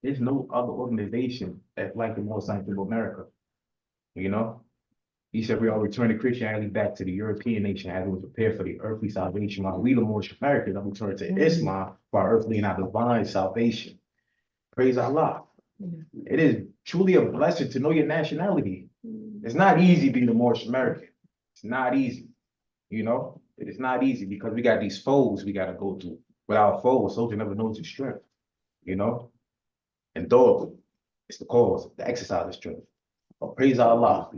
there's no other organization that's like the Moor Science of America. You know? He said we all return to Christianity back to the European nation as we prepare for the earthly salvation, while we, the Moorish Americans, are return to Islam for our earthly and our divine salvation. Praise Allah. It is truly a blessing to know your nationality. It's not easy being a Moorish American. It's not easy. You know, it is not easy because we got these foes we got to go through. Without foes, a soldier never knows his strength. You know, and though it's the cause, the exercise of strength. But praise Allah.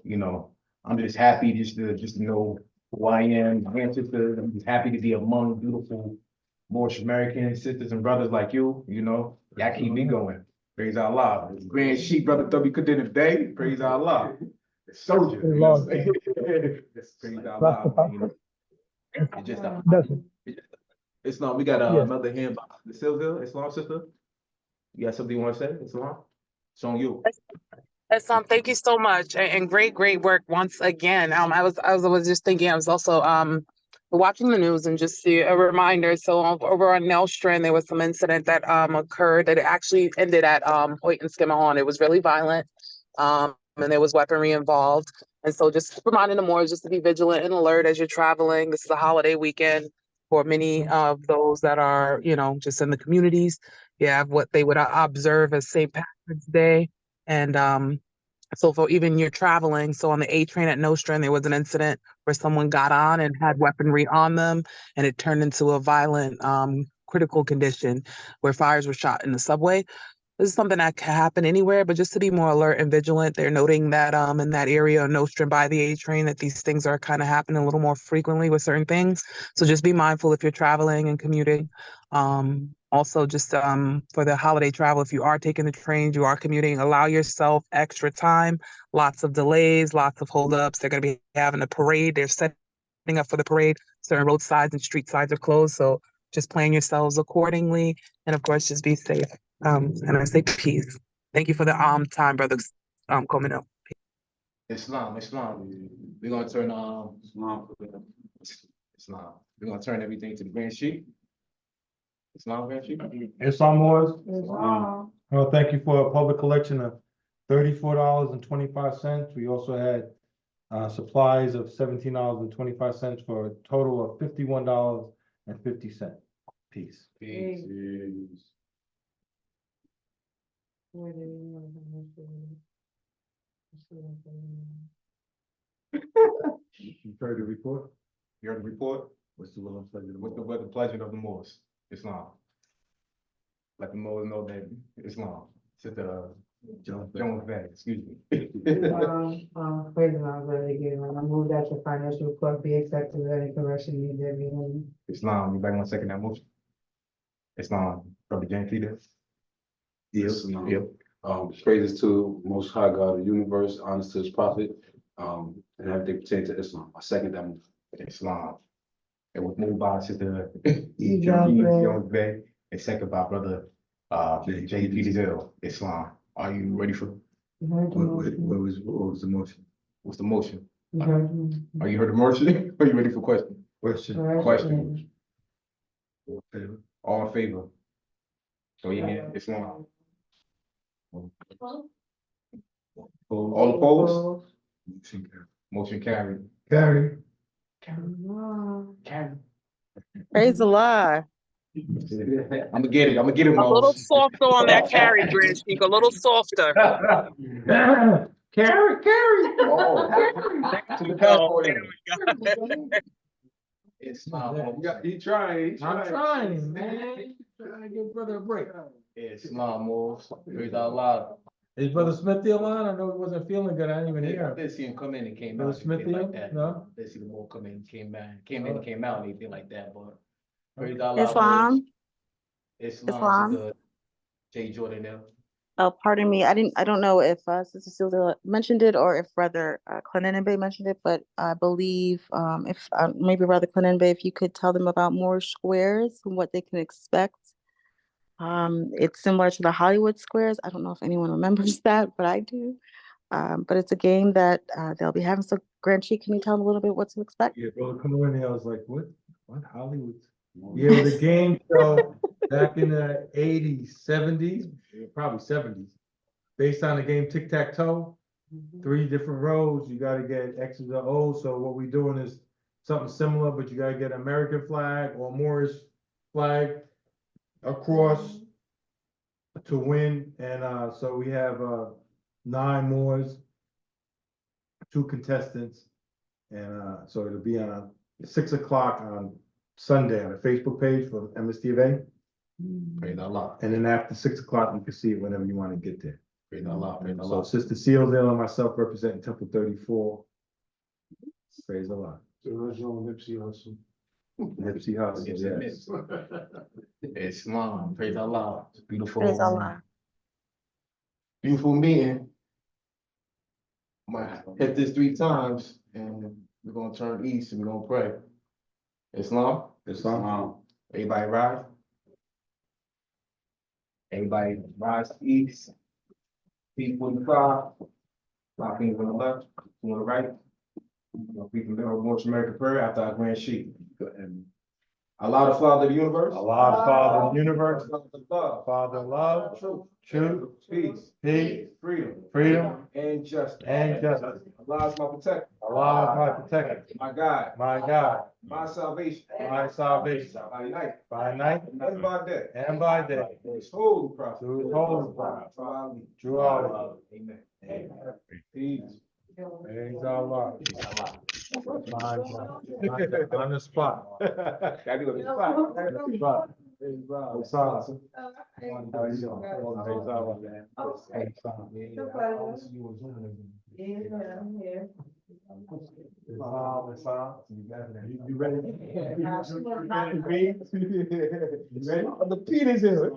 You know, I'm just happy just to know who I am, my ancestors. I'm just happy to be among beautiful Moorish American sisters and brothers like you. You know, y'all keep me going. Praise Allah. Grand Sheik, Brother W. Qadr today. Praise Allah. Soldier. You know? Praise Allah. You know? It's just Islam. We got another hand by the Sylvia, Islam sister. You got something you want to say, Islam? It's on you. Thank you so much, and great work once again. I was just thinking, I was also watching the news and just see a reminder. So over on Nelstrand, there was some incident that occurred that it actually ended at Hoyt and Skimmerhorn. It was really violent, and there was weaponry involved. And so just reminding the Moors just to be vigilant and alert as you're traveling. This is a holiday weekend for many of those that are, you know, just in the communities. You have what they would observe as St. Patrick's Day. And so for even you're traveling, so on the A train at Nostrand, there was an incident where someone got on and had weaponry on them, and it turned into a violent critical condition where fires were shot in the subway. This is something that can happen anywhere, but just to be more alert and vigilant, they're noting that in that area of Nostrand by the A train that these things are kind of happening a little more frequently with certain things. So just be mindful if you're traveling and commuting. Also, just for the holiday travel, if you are taking the trains, you are commuting, allow yourself extra time. Lots of delays, lots of holdups. They're going to be having a parade. They're setting up for the parade. Certain roadsides and street sides are closed, so just plan yourselves accordingly. And of course, just be safe. And I say peace. Thank you for the time, Brother Komino. Islam. We're gonna turn Islam. We're gonna turn everything to the Grand Sheik. Islam Grand Chief. Islam Wars. Islam. Well, thank you for a public collection of $34.25. We also had supplies of $17.25 for a total of $51.50. Peace. Peace. You heard the report? You heard the report? What's the will and pleasure of the What's the board? weather pleasure of the Moors? Islam. Let the Moors know that Islam. Sister Jones Bay, excuse me. Praise the Lord, brother, again, I move that the financial report be accepted with any correction needed there be any. Islam, you back on second that motion? Islam, Brother James Peter. Yes, Yep. praises to Most High God of the universe, honors to his prophet, and everything pertaining to Islam. I second that motion. Islam. It was moved by Sister Jones Bay. Jones Bay, and second by Brother J. Peter Hill. Islam. Are you ready for, You heard the motion. What was the motion? what's the motion? You heard the motion. Are you heard the motion? Are you ready for question? Question. All in favor? So you hear Islam. All opposed? Motion carried. Carrie. Praise the Lord. I'm gonna get it. A little softer on that carry, Grand Chief, a little softer. Carrie. Oh. To the passport. Islam. He trying. I'm trying, man. Trying to give brother a break. Islam moves. Praise Allah. Is Brother Smith the line? I know he wasn't feeling good. I didn't even I hear him. did see him come in and came Brother out. Smith anything like here? that. No? I did see the more come in, came in and came out, anything like that, but. Praise Allah. Islam. Islam. Sister J. Jordan now. Oh, pardon me. I don't know if Sister Sylvia mentioned it or if Brother Clenenbe mentioned it, but I believe if maybe Brother Clenenbe, if you could tell them about Moorish squares and what they can expect. It's similar to the Hollywood squares. I don't know if anyone remembers that, but I do. But it's a game that they'll be having. So, Grand Chief, can you tell them a little bit what to expect? Yeah, brother, come in there. I was like, what Hollywood? Yeah, it was a game show back in the 80s, 70s, probably 70s. Based on the game Tic-Tac-Toe, 3 different rows, you gotta get X's or O's. So what we're doing is something similar, but you gotta get American flag or Moorish flag across to win. And so we have 9 Moors, 2 contestants. And so it'll be on 6 o'clock on Sunday on the Facebook page for MST of A. Praise Allah. And then after 6 o'clock, you can see it whenever you want to get there. Praise Allah. Praise So Allah. Sister Sealdale and myself representing Temple 34. Praise Allah. Nipsey Hussle. Nipsey Hussle, yes. Islam. Praise Allah. It's beautiful. Praise Allah. Beautiful meeting. Might hit this 3 times and we're gonna turn east and we're gonna pray. Islam. Everybody rise. Everybody rise to east. Feet 45. 5 fingers on the left, 2 on the right. We can do a North American prayer after our grand sheet. Allah, the Father of the universe. Allah, the Father of the universe. Love, Father, love, truth, peace, peace, freedom, and justice. Allah is my protector. Allah is my protector, My God, my God, my salvation. my salvation, By night by night and by day. and by day. His holy prophet. Through his holy prophet. Through Allah. Amen. Amen. Peace. Praise Allah. On the spot. Gotta do it on the spot. What's up? How you doing? Praise Allah, man. Praise Allah. You ready? You ready? The Peter's here.